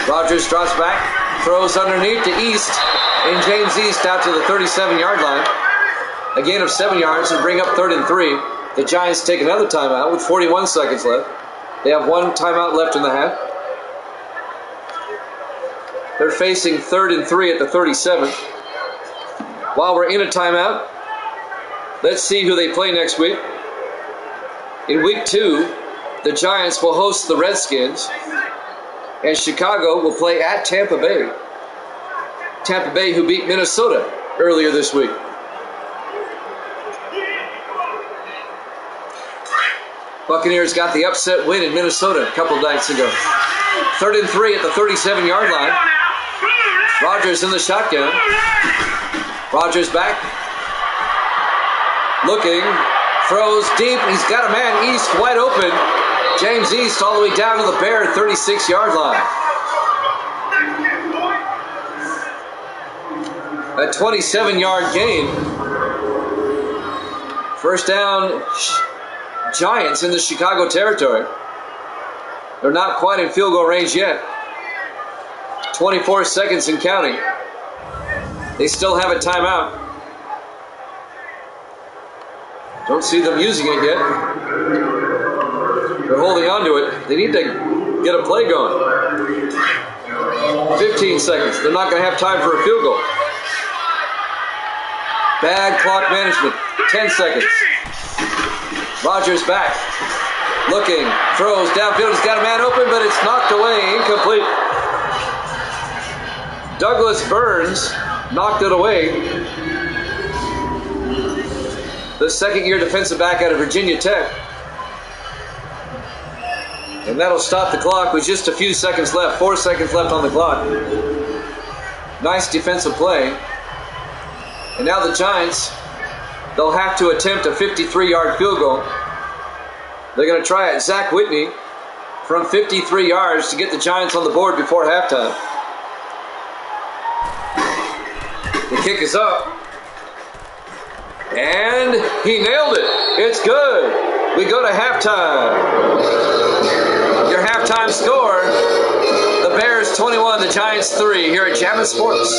Rodgers drops back, throws underneath to East, and James East out to the 37-yard line. A gain of 7 yards to bring up 3rd and 3. The Giants take another timeout with 41 seconds left. They have 1 timeout left in the half. They're facing 3rd and 3 at the 37. While we're in a timeout, let's see who they play next week. In week 2, the Giants will host the Redskins, and Chicago will play at Tampa Bay. Tampa Bay, who beat Minnesota earlier this week. Buccaneers got the upset win in Minnesota a couple nights ago. 3rd and 3 at the 37-yard line. Rodgers in the shotgun. Rodgers back. Looking. Throws deep. He's got a man East wide open. James East all the way down to the Bear 36-yard line. A 27-yard gain. First down, Giants in the Chicago territory. They're not quite in field goal range yet. 24 seconds and counting. They still have a timeout. Don't see them using it yet. They're holding on to it. They need to get a play going. 15 seconds. They're not going to have time for a field goal. Bad clock management. 10 seconds. Rodgers back. Looking. Throws downfield. He's got a man open, but it's knocked away. Incomplete. Douglas Burns knocked it away. The second-year defensive back out of Virginia Tech. And that'll stop the clock with just a few seconds left. 4 seconds left on the clock. Nice defensive play. And now the Giants, they'll have to attempt a 53-yard field goal. They're going to try it. Zach Whitney from 53 yards to get the Giants on the board before halftime. The kick is up. And he nailed it. It's good. We go to halftime. Your halftime score, the Bears 21, the Giants 3 here at Jammin' Sports.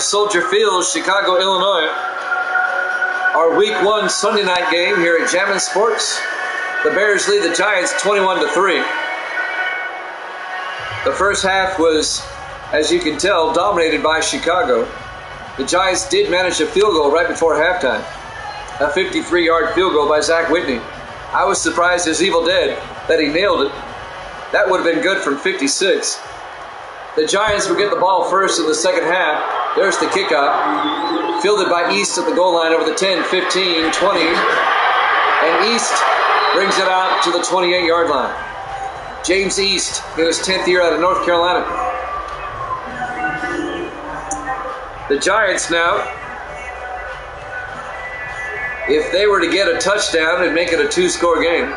to Soldier Field, Chicago, Illinois. Our Week 1 Sunday night game here at Jammin' Sports. The Bears lead the Giants 21-3. The first half was, as you can tell, dominated by Chicago. The Giants did manage a field goal right before halftime. A 53-yard field goal by Zach Whitney. I was surprised as Evil Dead that he nailed it. That would have been good from 56. The Giants would get the ball first in the second half. There's the kickoff. Fielded by East at the goal line over the 10, 15, 20. And East brings it out to the 28-yard line. James East in his 10th year out of North Carolina. The Giants now, if they were to get a touchdown and make it a 2-score game,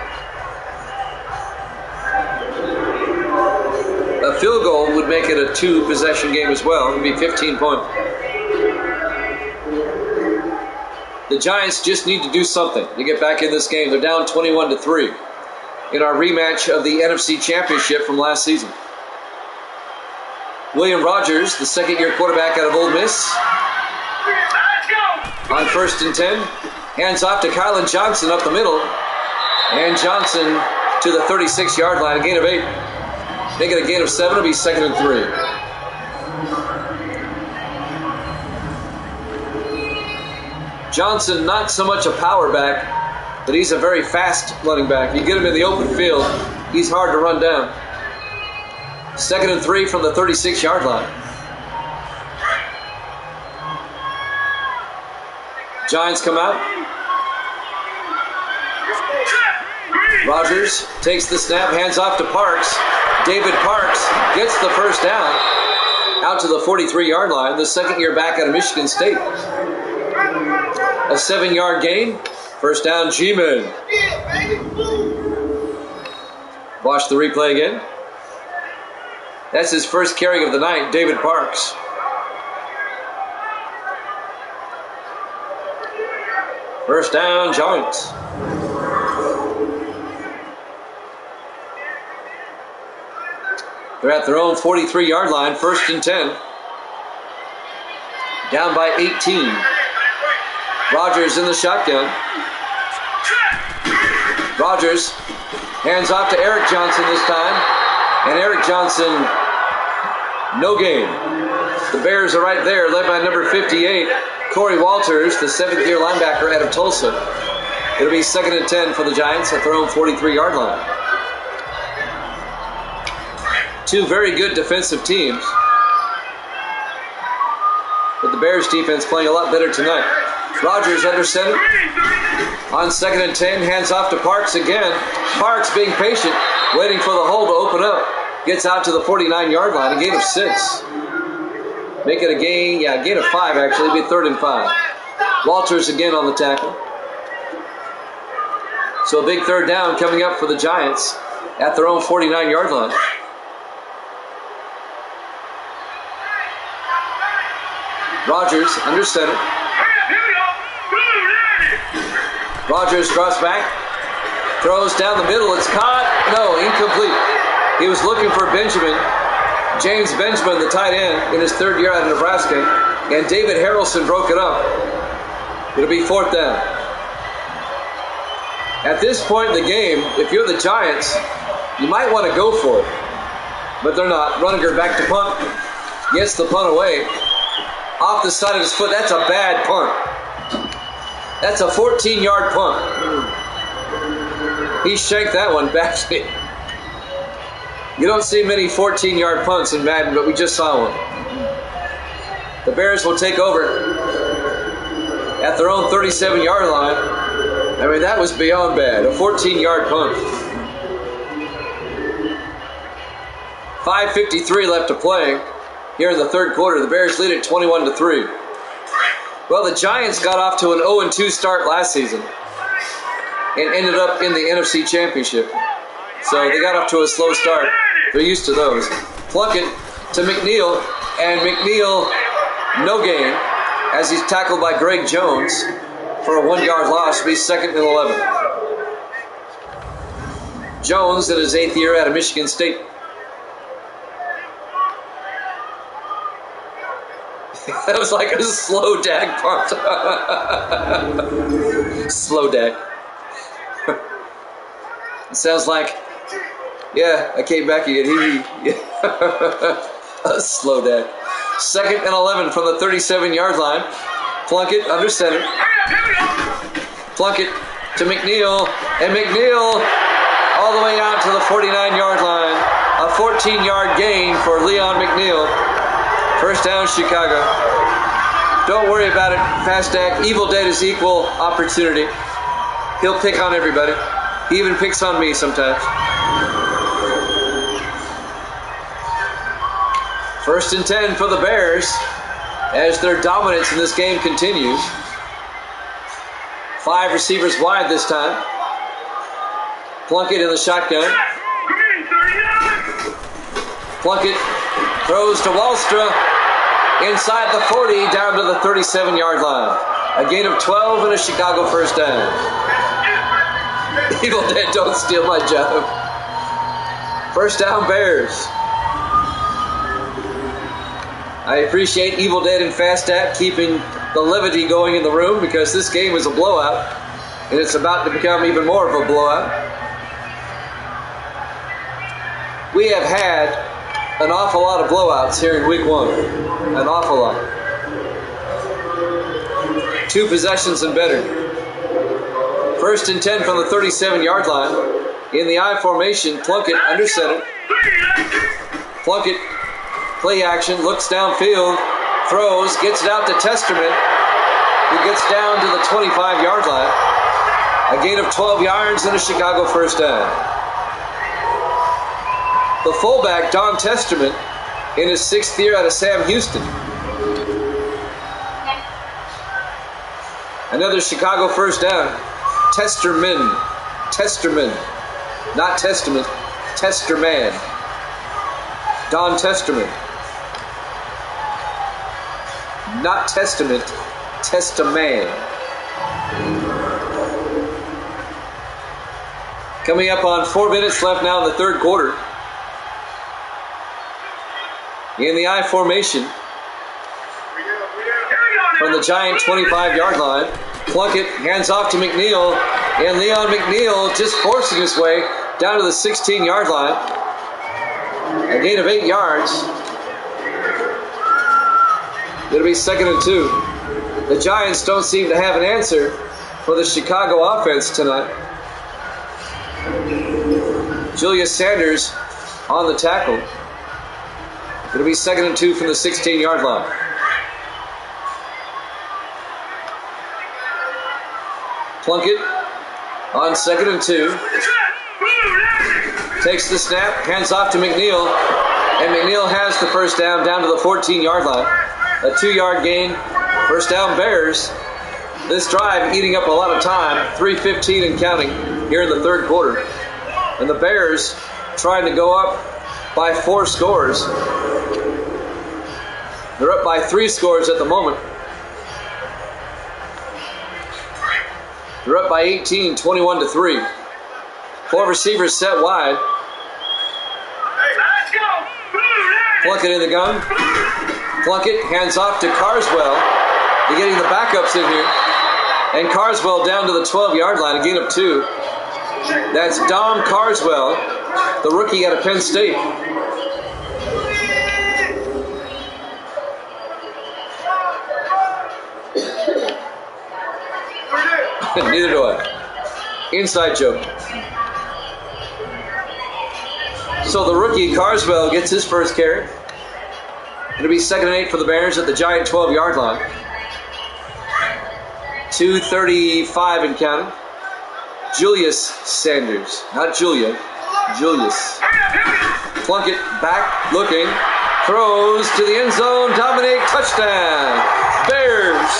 a field goal would make it a 2-possession game as well. It would be 15 points. The Giants just need to do something to get back in this game. They're down 21-3 in our rematch of the NFC Championship from last season. William Rogers, the second-year quarterback out of Ole Miss, on 1st and 10. Hands off to Kylan Johnson up the middle. And Johnson to the 36-yard line, a gain of 8. Make it a gain of 7, it'll be 2nd and 3. Johnson, not so much a power back, but he's a very fast running back. You get him in the open field, he's hard to run down. 2nd and 3 from the 36-yard line. Giants come out. Rogers takes the snap, hands off to Parks. David Parks gets the first down out to the 43-yard line, the second-year back out of Michigan State. A 7-yard gain. First down, G-Man. Watch the replay again. That's his first carry of the night, David Parks. First down, Giants. They're at their own 43-yard line, 1st and 10. Down by 18. Rogers in the shotgun. Rogers hands off to Eric Johnson this time. And Eric Johnson, no gain. The Bears are right there, led by number 58, Corey Walters, the 7th-year linebacker out of Tulsa. It'll be 2nd and 10 for the Giants at their own 43-yard line. Two very good defensive teams. But the Bears defense playing a lot better tonight. Rogers under center. On 2nd and 10, hands off to Parks again. Parks being patient, waiting for the hole to open up. Gets out to the 49-yard line, a gain of 6. Make it a gain of 5 actually, it'll be 3rd and 5. Walters again on the tackle. So a big 3rd down coming up for the Giants at their own 49-yard line. Rogers under center. Rogers drops back. Throws down the middle. It's caught. No, incomplete. He was looking for Benjamin. James Benjamin, the tight end, in his 3rd year out of Nebraska. And David Harrelson broke it up. It'll be 4th down. At this point in the game, if you're the Giants, you might want to go for it. But they're not. Runninger back to punt. Gets the punt away. Off the side of his foot. That's a bad punt. That's a 14-yard punt. He shanked that one back. You don't see many 14-yard punts in Madden, but we just saw one. The Bears will take over at their own 37-yard line. I mean, that was beyond bad. A 14-yard punt. 5:53 left to play here in the 3rd quarter. The Bears lead at 21-3. Well, the Giants got off to an 0-2 start last season and ended up in the NFC Championship. So they got off to a slow start. They're used to those. Plunkett to McNeil, and McNeil, no gain, as he's tackled by Greg Jones for a 1-yard loss. It'll be 2nd and 11. Jones in his 8th year out of Michigan State. That was like a slow dag punt. Slow dag. It sounds like, yeah, I came back again. A slow dag. 2nd and 11 from the 37-yard line. Plunkett under center. Plunkett to McNeil. And McNeil all the way out to the 49-yard line. A 14-yard gain for Leon McNeil. First down, Chicago. Don't worry about it, Fast Dak. Evil Dead is equal opportunity. He'll pick on everybody. He even picks on me sometimes. 1st and 10 for the Bears as their dominance in this game continues. 5 receivers wide this time. Plunkett in the shotgun. Plunkett throws to Wallstra inside the 40 down to the 37-yard line. A gain of 12 and a Chicago first down. Evil Dead, don't steal my job. First down, Bears. I appreciate Evil Dead and Fast Dak keeping the levity going in the room because this game is a blowout and it's about to become even more of a blowout. We have had an awful lot of blowouts here in week 1. An awful lot. 2 possessions and better. 1st and 10 from the 37-yard line. In the I formation, Plunkett under center. Plunkett, play action, looks downfield, throws, gets it out to Testerman, who gets down to the 25-yard line. A gain of 12 yards and a Chicago first down. The fullback, Don Testerman, in his 6th year out of Sam Houston. Another Chicago first down. Testerman. Not Testament. Testerman. Don Testerman. Not Testament. Testaman. Coming up on 4 minutes left now in the 3rd quarter. In the I formation, from the Giant 25-yard line, Plunkett hands off to McNeil, and Leon McNeil just forcing his way down to the 16-yard line. A gain of 8 yards. It'll be 2nd and 2. The Giants don't seem to have an answer for the Chicago offense tonight. Julius Sanders on the tackle. It'll be 2nd and 2 from the 16-yard line. Plunkett on 2nd and 2. Takes the snap, hands off to McNeil, and McNeil has the first down to the 14-yard line. A 2-yard gain, first down Bears. This drive eating up a lot of time, 3:15 and counting here in the 3rd quarter. And the Bears trying to go up by 4 scores. They're up by 3 scores at the moment. They're up by 18, 21-3. 4 receivers set wide. Plunkett in the gun. Plunkett hands off to Carswell. They're getting the backups in here. And Carswell down to the 12-yard line, a gain of 2. That's Dom Carswell, the rookie out of Penn State. Neither do I. Inside joke. So the rookie Carswell gets his first carry. It'll be 2nd and 8 for the Bears at the Giant 12-yard line. 2:35 and counting. Julius Sanders, not Julia. Julius. Plunkett back, looking, throws to the end zone. Dominic, touchdown. Bears.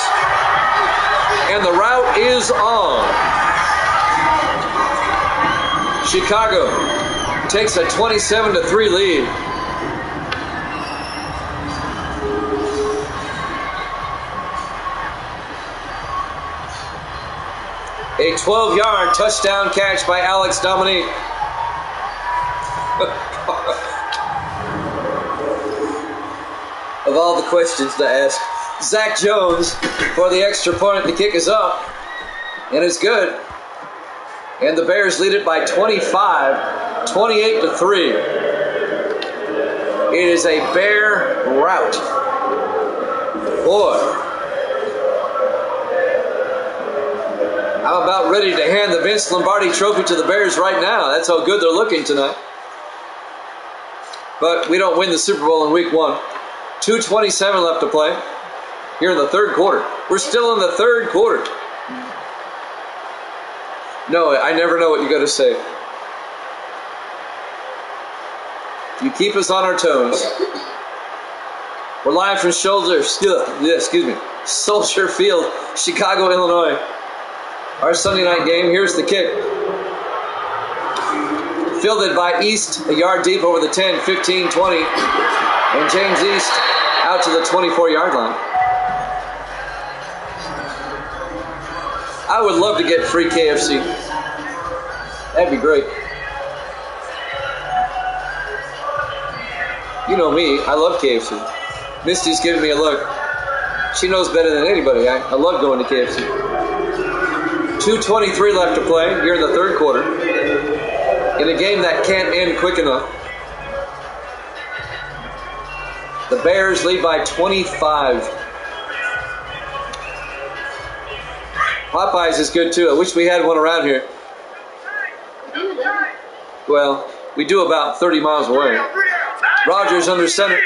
And the route is on. Chicago takes a 27-3 lead. A 12-yard touchdown catch by Alex Dominique. Of all the questions to ask, Zach Jones for the extra point. The kick is up, and it's good. And the Bears lead it by 25, 28-3. It is a Bear rout. Boy, I'm about ready to hand the Vince Lombardi Trophy to the Bears right now. That's how good they're looking tonight. But we don't win the Super Bowl in week 1. 2:27 left to play here in the third quarter. We're still in the third quarter. No, I never know what you got to say. You keep us on our toes. We're live from Soldier Field, Chicago, Illinois. Our Sunday night game. Here's the kick. Fielded by East, a yard deep over the 10, 15, 20. And James East out to the 24-yard line. I would love to get free KFC. That'd be great. You know me, I love KFC. Misty's giving me a look. She knows better than anybody. I love going to KFC. 2:23 left to play here in the third quarter. In a game that can't end quick enough. The Bears lead by 25. Popeyes is good too. I wish we had one around here. Well, we do about 30 miles away. Rodgers under center.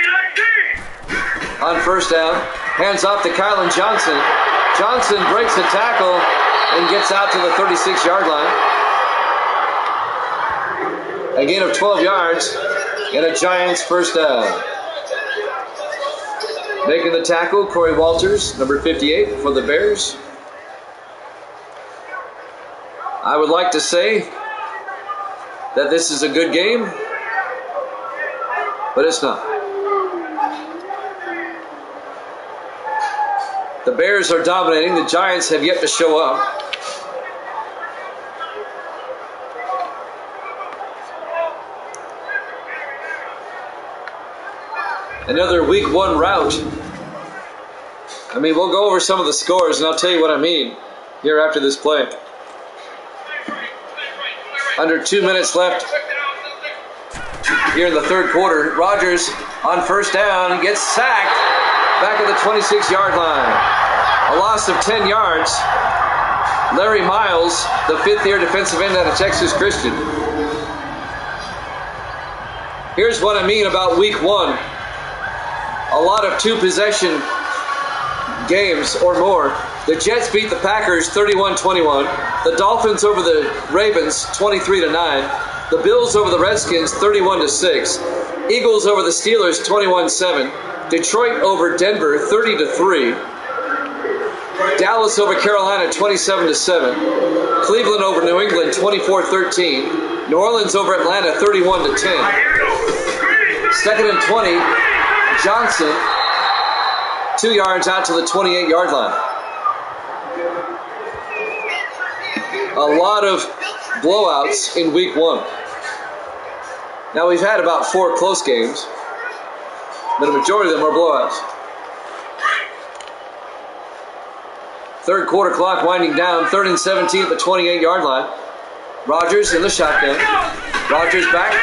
On first down. Hands off to Kylan Johnson. Johnson breaks a tackle and gets out to the 36-yard line. A gain of 12 yards and a Giants first down. Making the tackle, Corey Walters, number 58 for the Bears. I would like to say that this is a good game, but it's not. The Bears are dominating. The Giants have yet to show up. Another week 1 rout. I mean, we'll go over some of the scores, and I'll tell you what I mean here after this play. Under 2 minutes left here in the third quarter. Rodgers on first down gets sacked back at the 26-yard line. A loss of 10 yards. Larry Miles, the fifth-year defensive end out of Texas Christian. Here's what I mean about week 1. A lot of two-possession games or more. The Jets beat the Packers 31-21. The Dolphins over the Ravens 23-9. The Bills over the Redskins 31-6. Eagles over the Steelers 21-7. Detroit over Denver 30-3. Dallas over Carolina 27-7. Cleveland over New England 24-13. New Orleans over Atlanta 31-10. Second and 20. Johnson, 2 yards out to the 28-yard line. A lot of blowouts in week 1. Now we've had about 4 close games, but a majority of them are blowouts. Third quarter clock winding down, 3rd and 17 at the 28-yard line. Rodgers in the shotgun. Rodgers back.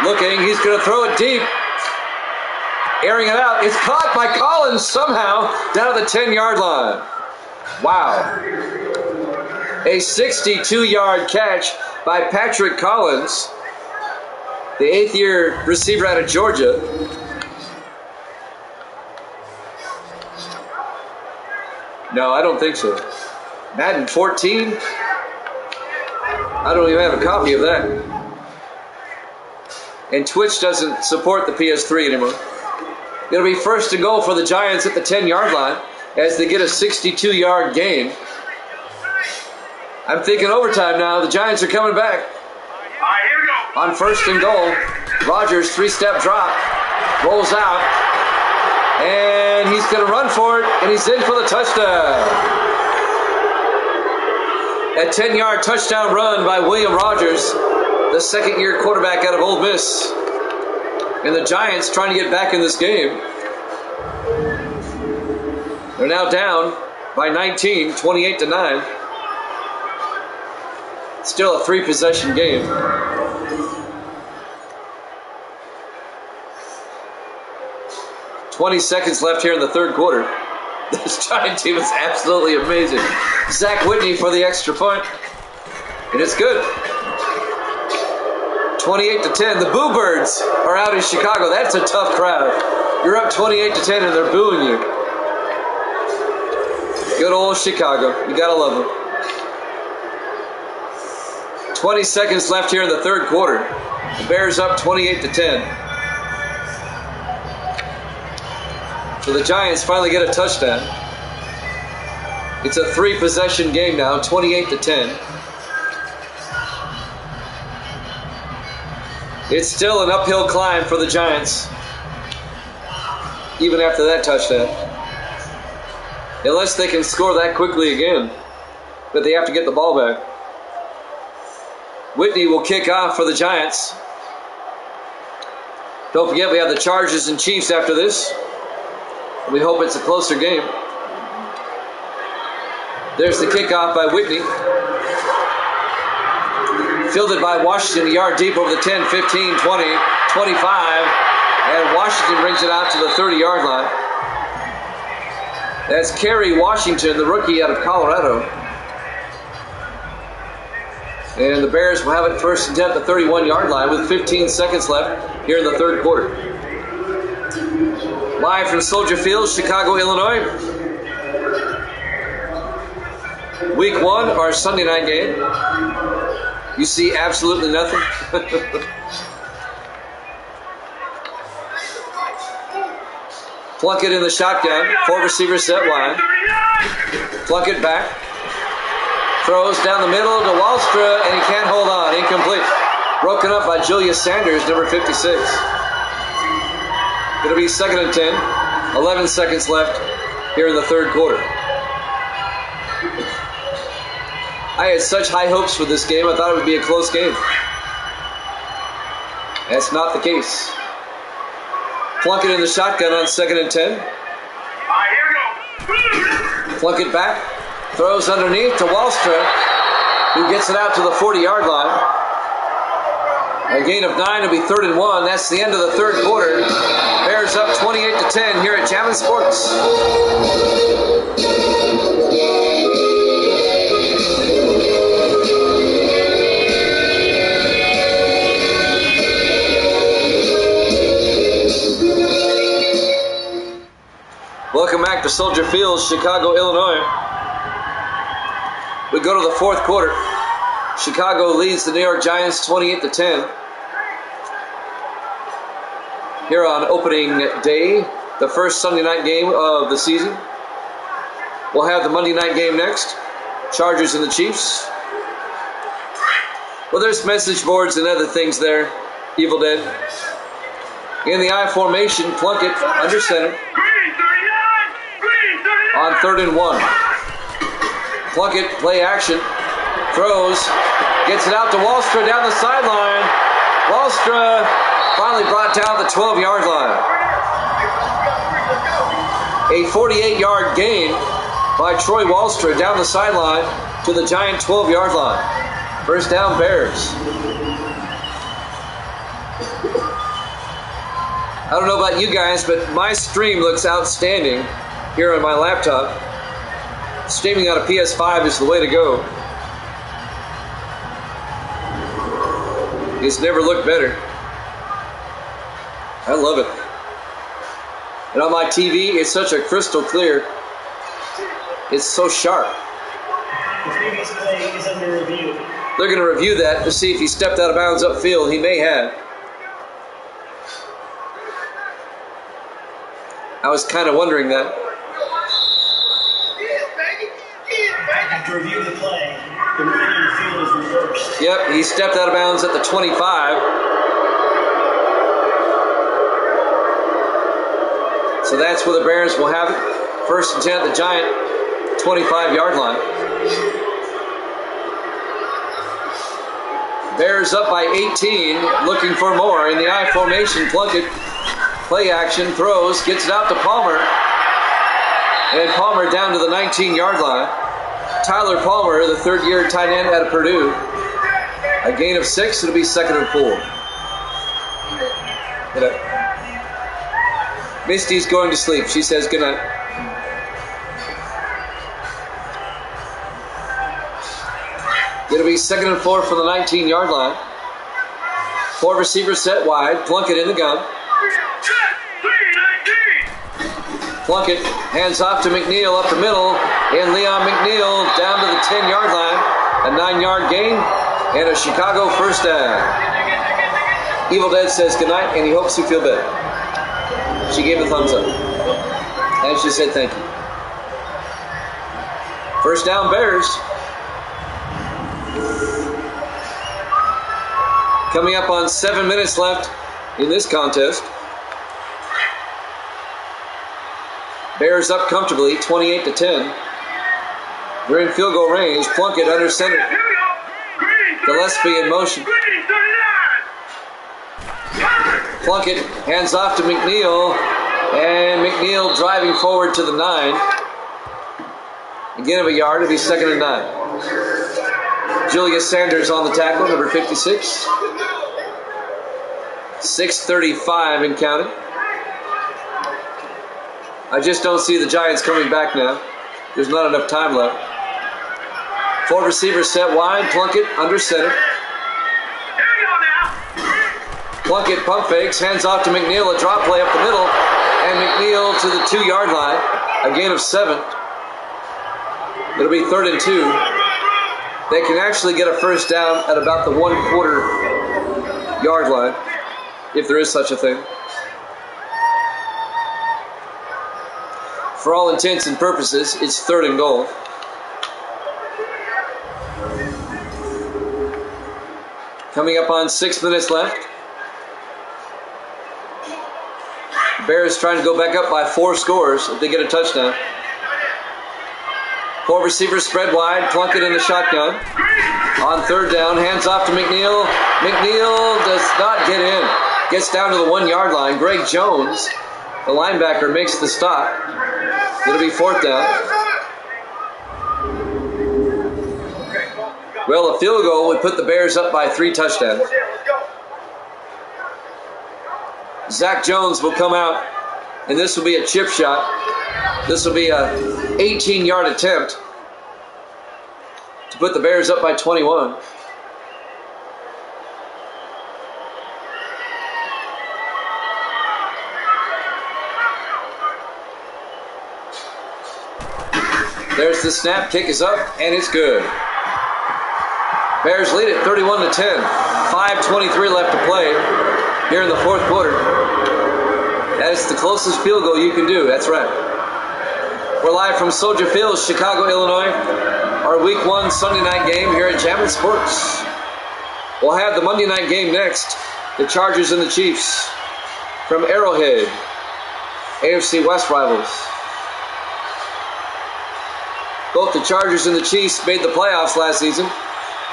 Looking, he's going to throw it deep. Airing it out. It's caught by Collins somehow down at the 10-yard line. Wow. A 62-yard catch by Patrick Collins, the 8th-year receiver out of Georgia. No, I don't think so. Madden 14? I don't even have a copy of that. And Twitch doesn't support the PS3 anymore. It'll be first and goal for the Giants at the 10-yard line as they get a 62-yard gain. I'm thinking overtime now. The Giants are coming back. On first and goal, Rodgers, 3-step drop, rolls out, and he's going to run for it, and he's in for the touchdown. A 10-yard touchdown run by William Rodgers, the second-year quarterback out of Ole Miss. And the Giants trying to get back in this game. They're now down by 19, 28-9. Still a 3-possession game. "20 seconds left here in the third quarter." This Giant team is absolutely amazing. Zach Whitney for the extra point. And it's good. 28-10. The Boo Birds are out in Chicago. That's a tough crowd. You're up 28-10 and they're booing you. Good old Chicago. You gotta love them. 20 seconds left here in the third quarter. The Bears up 28-10. So the Giants finally get a touchdown. It's a 3-possession game now, 28-10. It's still an uphill climb for the Giants, even after that touchdown. Unless they can score that quickly again. But they have to get the ball back. Whitney will kick off for the Giants. Don't forget we have the Chargers and Chiefs after this. We hope it's a closer game. There's the kickoff by Whitney. Fielded by Washington, a yard deep over the 10, 15, 20, 25. And Washington brings it out to the 30-yard line. That's Kerry Washington, the rookie out of Colorado. And the Bears will have it first and 10 at the 31-yard line with 15 seconds left here in the third quarter. Live from Soldier Field, Chicago, Illinois. Week 1, our Sunday night game. You see absolutely nothing. Plunkett in the shotgun. 4 receivers set wide. Plunkett back. Throws down the middle to Wallstra, and he can't hold on. Incomplete. Broken up by Julius Sanders, number 56. Going to be 2nd and 10. 11 seconds left here in the third quarter. I had such high hopes for this game. I thought it would be a close game. That's not the case. Plunkett in the shotgun on 2nd and 10. Plunkett back. Throws underneath to Wallstra, who gets it out to the 40-yard line. A gain of 9 will be 3rd and 1. That's the end of the third quarter. Bears up 28-10 here at Jammin' Sports. Welcome back to Soldier Field, Chicago, Illinois. We go to the fourth quarter. Chicago leads the New York Giants 28-10. Here on opening day, the first Sunday night game of the season. We'll have the Monday night game next. Chargers and the Chiefs. Well, there's message boards and other things there. Evil Dead. In the I formation, Plunkett under center. On 3rd and 1. Plunkett, play action, throws, gets it out to Wallstra down the sideline. Wallstra finally brought down the 12-yard line. A 48-yard gain by Troy Wallstra down the sideline to the Giant 12-yard line. First down, Bears. I don't know about you guys, but my stream looks outstanding here on my laptop. Streaming on a PS5 is the way to go. It's never looked better. I love it. And on my TV, it's such a crystal clear. It's so sharp. The previous play is under review. They're going to review that to see if he stepped out of bounds upfield. He may have. I was kind of wondering that. After review the play, the movement in the field is reversed. Yep, he stepped out of bounds at the 25. So that's where the Bears will have it. First and 10 at the Giant 25-yard line. Bears up by 18, looking for more. In the I formation, Plunkett Play action, throws, gets it out to Palmer. And Palmer down to the 19-yard line. Tyler Palmer, the third-year tight end out of Purdue. A gain of 6, it'll be 2nd and 4. Good night. Misty's going to sleep. She says good night. It'll be 2nd and 4 from the 19-yard line. 4 receivers set wide. Plunkett in the gun. Plunkett hands off to McNeil up the middle. And Leon McNeil down to the 10-yard line. A 9-yard gain and a Chicago first down. Evil Dead says goodnight and he hopes you feel better. She gave a thumbs up. And she said thank you. First down Bears. Coming up on 7 minutes left in this contest. Bears up comfortably, 28-10. They're in field goal range. Plunkett under center. Gillespie in motion. Plunkett hands off to McNeil. And McNeil driving forward to the 9. Again of a yard, it'll be 2nd and 9. Julius Sanders on the tackle, number 56. 6:35 and counting. I just don't see the Giants coming back now. There's not enough time left. 4 receivers set wide. Plunkett under center. Plunkett pump fakes, hands off to McNeil, a drop play up the middle, and McNeil to the 2-yard line, a gain of 7. It'll be 3rd and 2. They can actually get a first down at about the 1/4 yard line, if there is such a thing. For all intents and purposes, it's 3rd and goal. Coming up on 6 minutes left. Bears trying to go back up by 4 scores if they get a touchdown. 4 receivers spread wide. Plunkett in the shotgun. On 3rd down, hands off to McNeil. McNeil does not get in. Gets down to the 1-yard line. Greg Jones, the linebacker, makes the stop. It'll be 4th down. Well, a field goal would put the Bears up by 3 touchdowns. Zach Jones will come out, and this will be a chip shot. This will be a 18-yard attempt to put the Bears up by 21. There's the snap, kick is up, and it's good. Bears lead it 31-10. 5:23 left to play here in the 4th quarter. That's the closest field goal you can do, that's right. We're live from Soldier Field, Chicago, Illinois. Our Week 1 Sunday night game here at Jammin' Sports. We'll have the Monday night game next. The Chargers and the Chiefs from Arrowhead. AFC West rivals. Both the Chargers and the Chiefs made the playoffs last season.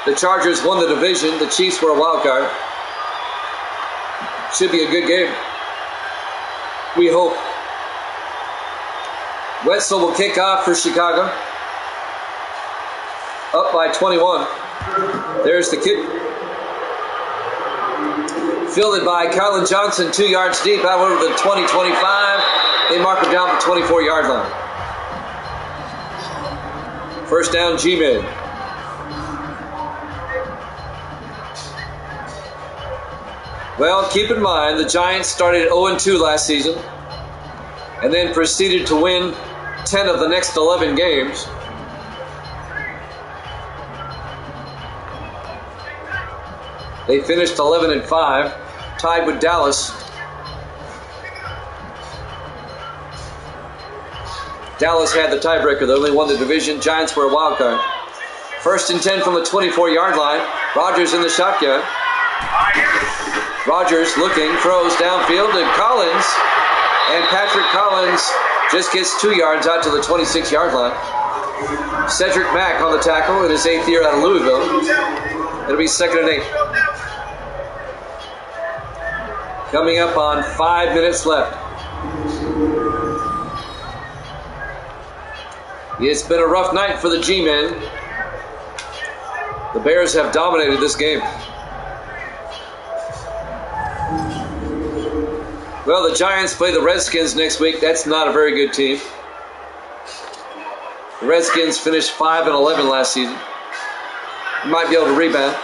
The Chargers won the division. The Chiefs were a wild card. Should be a good game. We hope. Wetzel will kick off for Chicago. Up by 21. There's the kick. Fielded by Kylan Johnson, 2 yards deep, out over the 20-25. They mark him down the 24-yard line. First down, G-Men. Well, keep in mind, the Giants started 0-2 last season and then proceeded to win 10 of the next 11 games. They finished 11-5, tied with Dallas. Dallas had the tiebreaker. They only won the division. Giants were a wild card. 1st and 10 from the 24-yard line. Rodgers in the shotgun. Rodgers looking, throws downfield to Collins. And Patrick Collins just gets 2 yards out to the 26-yard line. Cedric Mack on the tackle in his 8th year out of Louisville. It'll be 2nd and 8. Coming up on 5 minutes left. It's been a rough night for the G-men. The Bears have dominated this game. Well, the Giants play the Redskins next week. That's not a very good team. The Redskins finished 5-11 last season. Might be able to rebound.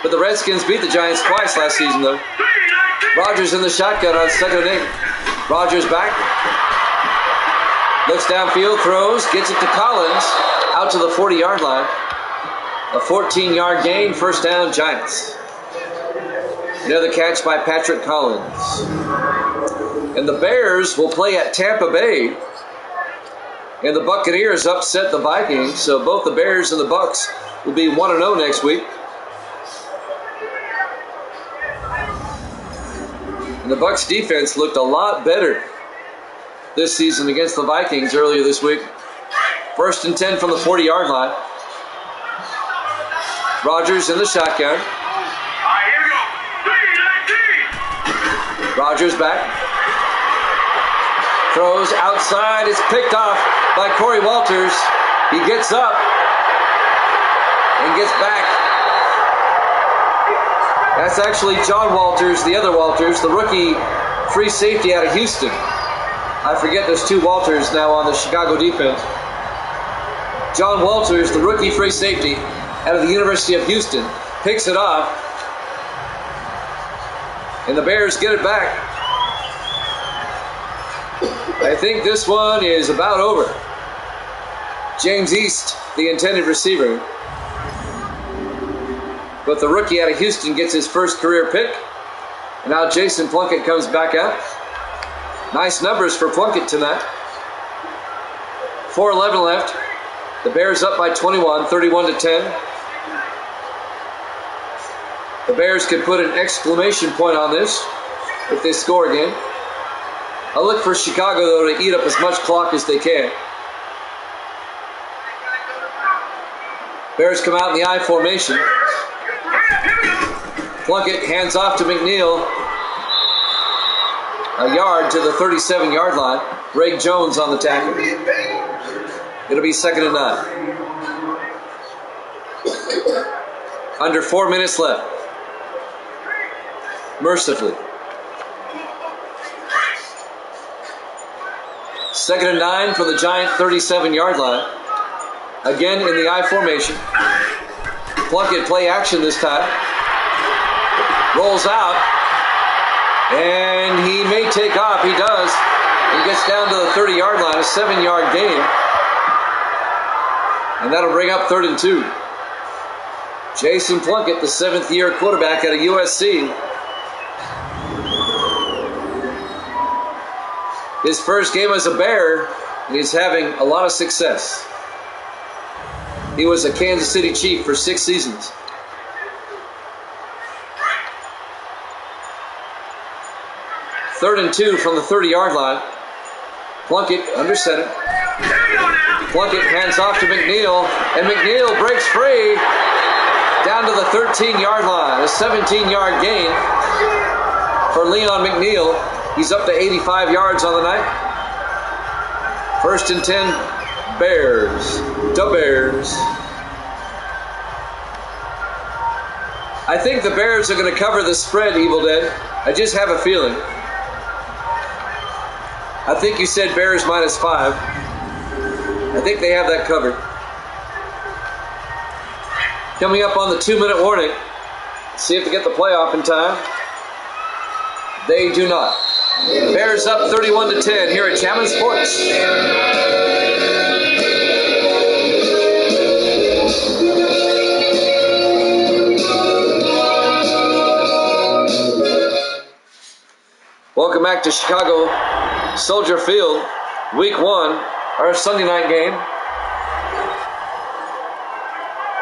But the Redskins beat the Giants twice last season, though. Rodgers in the shotgun on 2nd and 8. Rodgers back. Looks downfield, throws, gets it to Collins, out to the 40-yard line. A 14-yard gain, first down, Giants. Another catch by Patrick Collins. And the Bears will play at Tampa Bay. And the Buccaneers upset the Vikings, so both the Bears and the Bucs will be 1-0 next week. And the Bucs defense looked a lot better this season against the Vikings earlier this week. 1st and 10 from the 40-yard line. Rodgers in the shotgun. Here we go. Rodgers back. Throws outside. It's picked off by Corey Walters. He gets up and gets back. That's actually John Walters, the other Walters, the rookie free safety out of Houston. I forget there's 2 Walters now on the Chicago defense. John Walters, the rookie free safety out of the University of Houston, picks it off. And the Bears get it back. I think this one is about over. James East, the intended receiver. But the rookie out of Houston gets his first career pick. And now Jason Plunkett comes back out. Nice numbers for Plunkett tonight. 4:11 left. The Bears up by 21, 31-10. The Bears could put an exclamation point on this if they score again. I'll look for Chicago, though, to eat up as much clock as they can. Bears come out in the I formation. Plunkett hands off to McNeil. A yard to the 37-yard line. Greg Jones on the tackle. It'll be 2nd and 9. Under 4 minutes left. Mercifully. 2nd and 9 from the Giant 37-yard line. Again in the I formation. Plunkett play action this time. Rolls out. And he may take off. He does. He gets down to the 30-yard line. A 7-yard gain. And that'll bring up 3rd and 2. Jason Plunkett, the 7th-year quarterback out of USC. His first game as a Bear, and he's having a lot of success. He was a Kansas City Chief for 6 seasons. Third and 2 from the 30-yard line. Plunkett under center. Plunkett hands off to McNeil, and McNeil breaks free down to the 13-yard line. A 17-yard gain for Leon McNeil. He's up to 85 yards on the night. 1st and 10, Bears. The Bears. I think the Bears are going to cover the spread, Evil Dead. I just have a feeling. I think you said Bears -5. I think they have that covered. Coming up on the 2-minute warning. See if they get the playoff in time. They do not. Bears up 31-10 here at Chapman Sports. Welcome back to Chicago Soldier Field, Week 1, our Sunday night game.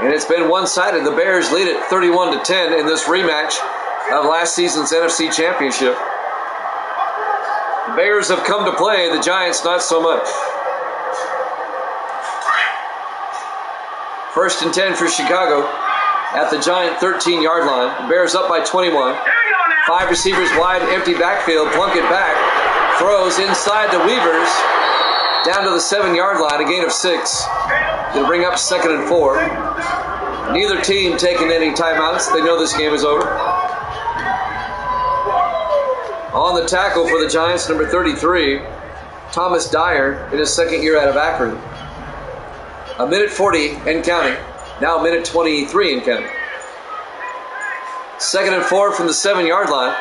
And it's been one-sided. The Bears lead it 31-10 in this rematch of last season's NFC Championship. The Bears have come to play, the Giants not so much. 1st and 10 for Chicago at the Giant 13-yard line. The Bears up by 21. 5 receivers wide, empty backfield. Plunkett back. Throws inside the Weavers. Down to the 7-yard line, a gain of 6. They'll bring up 2nd and 4. Neither team taking any timeouts. They know this game is over. On the tackle for the Giants, number 33, Thomas Dyer, in his 2nd year out of Akron. A minute 40 and counting. Now a minute 23 and counting. 2nd and 4 from the 7-yard line.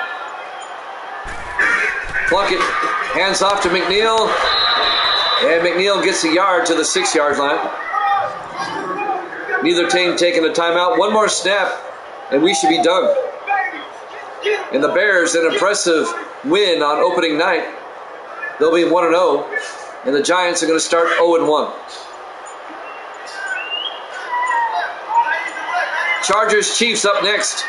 Plunkett hands off to McNeil. And McNeil gets a yard to the 6-yard line. Neither team taking a timeout. One more snap, and we should be done. And the Bears, an impressive win on opening night. They'll be 1-0, and the Giants are going to start 0-1. Chargers-Chiefs up next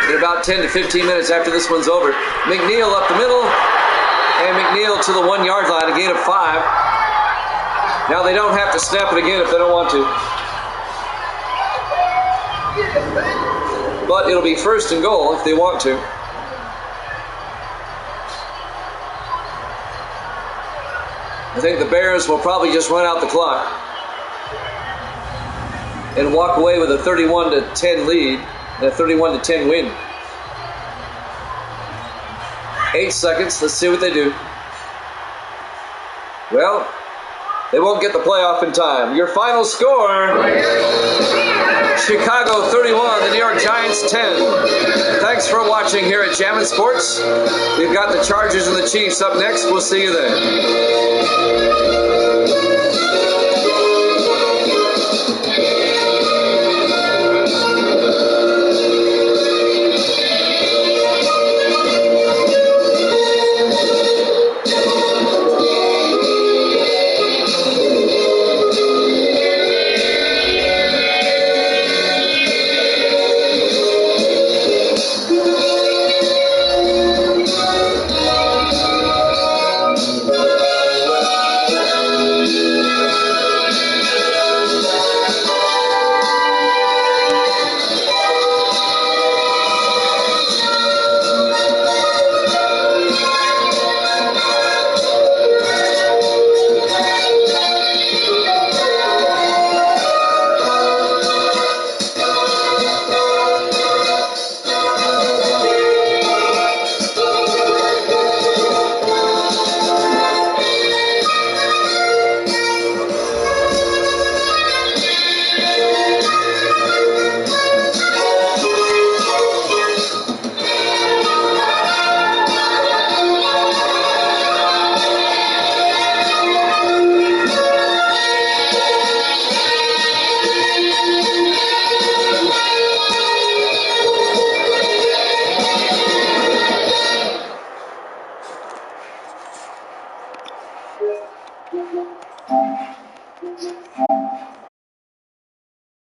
in about 10 to 15 minutes after this one's over. McNeil up the middle, and McNeil to the 1-yard line, a gain of 5. Now they don't have to snap it again if they don't want to. But it'll be 1st and goal if they want to. I think the Bears will probably just run out the clock and walk away with a 31-10 lead and a 31-10 win. 8 seconds. Let's see what they do. Well, they won't get the playoff in time. Your final score: Chicago 31, the New York Giants 10. Thanks for watching here at Jammin' Sports. We've got the Chargers and the Chiefs up next. We'll see you then.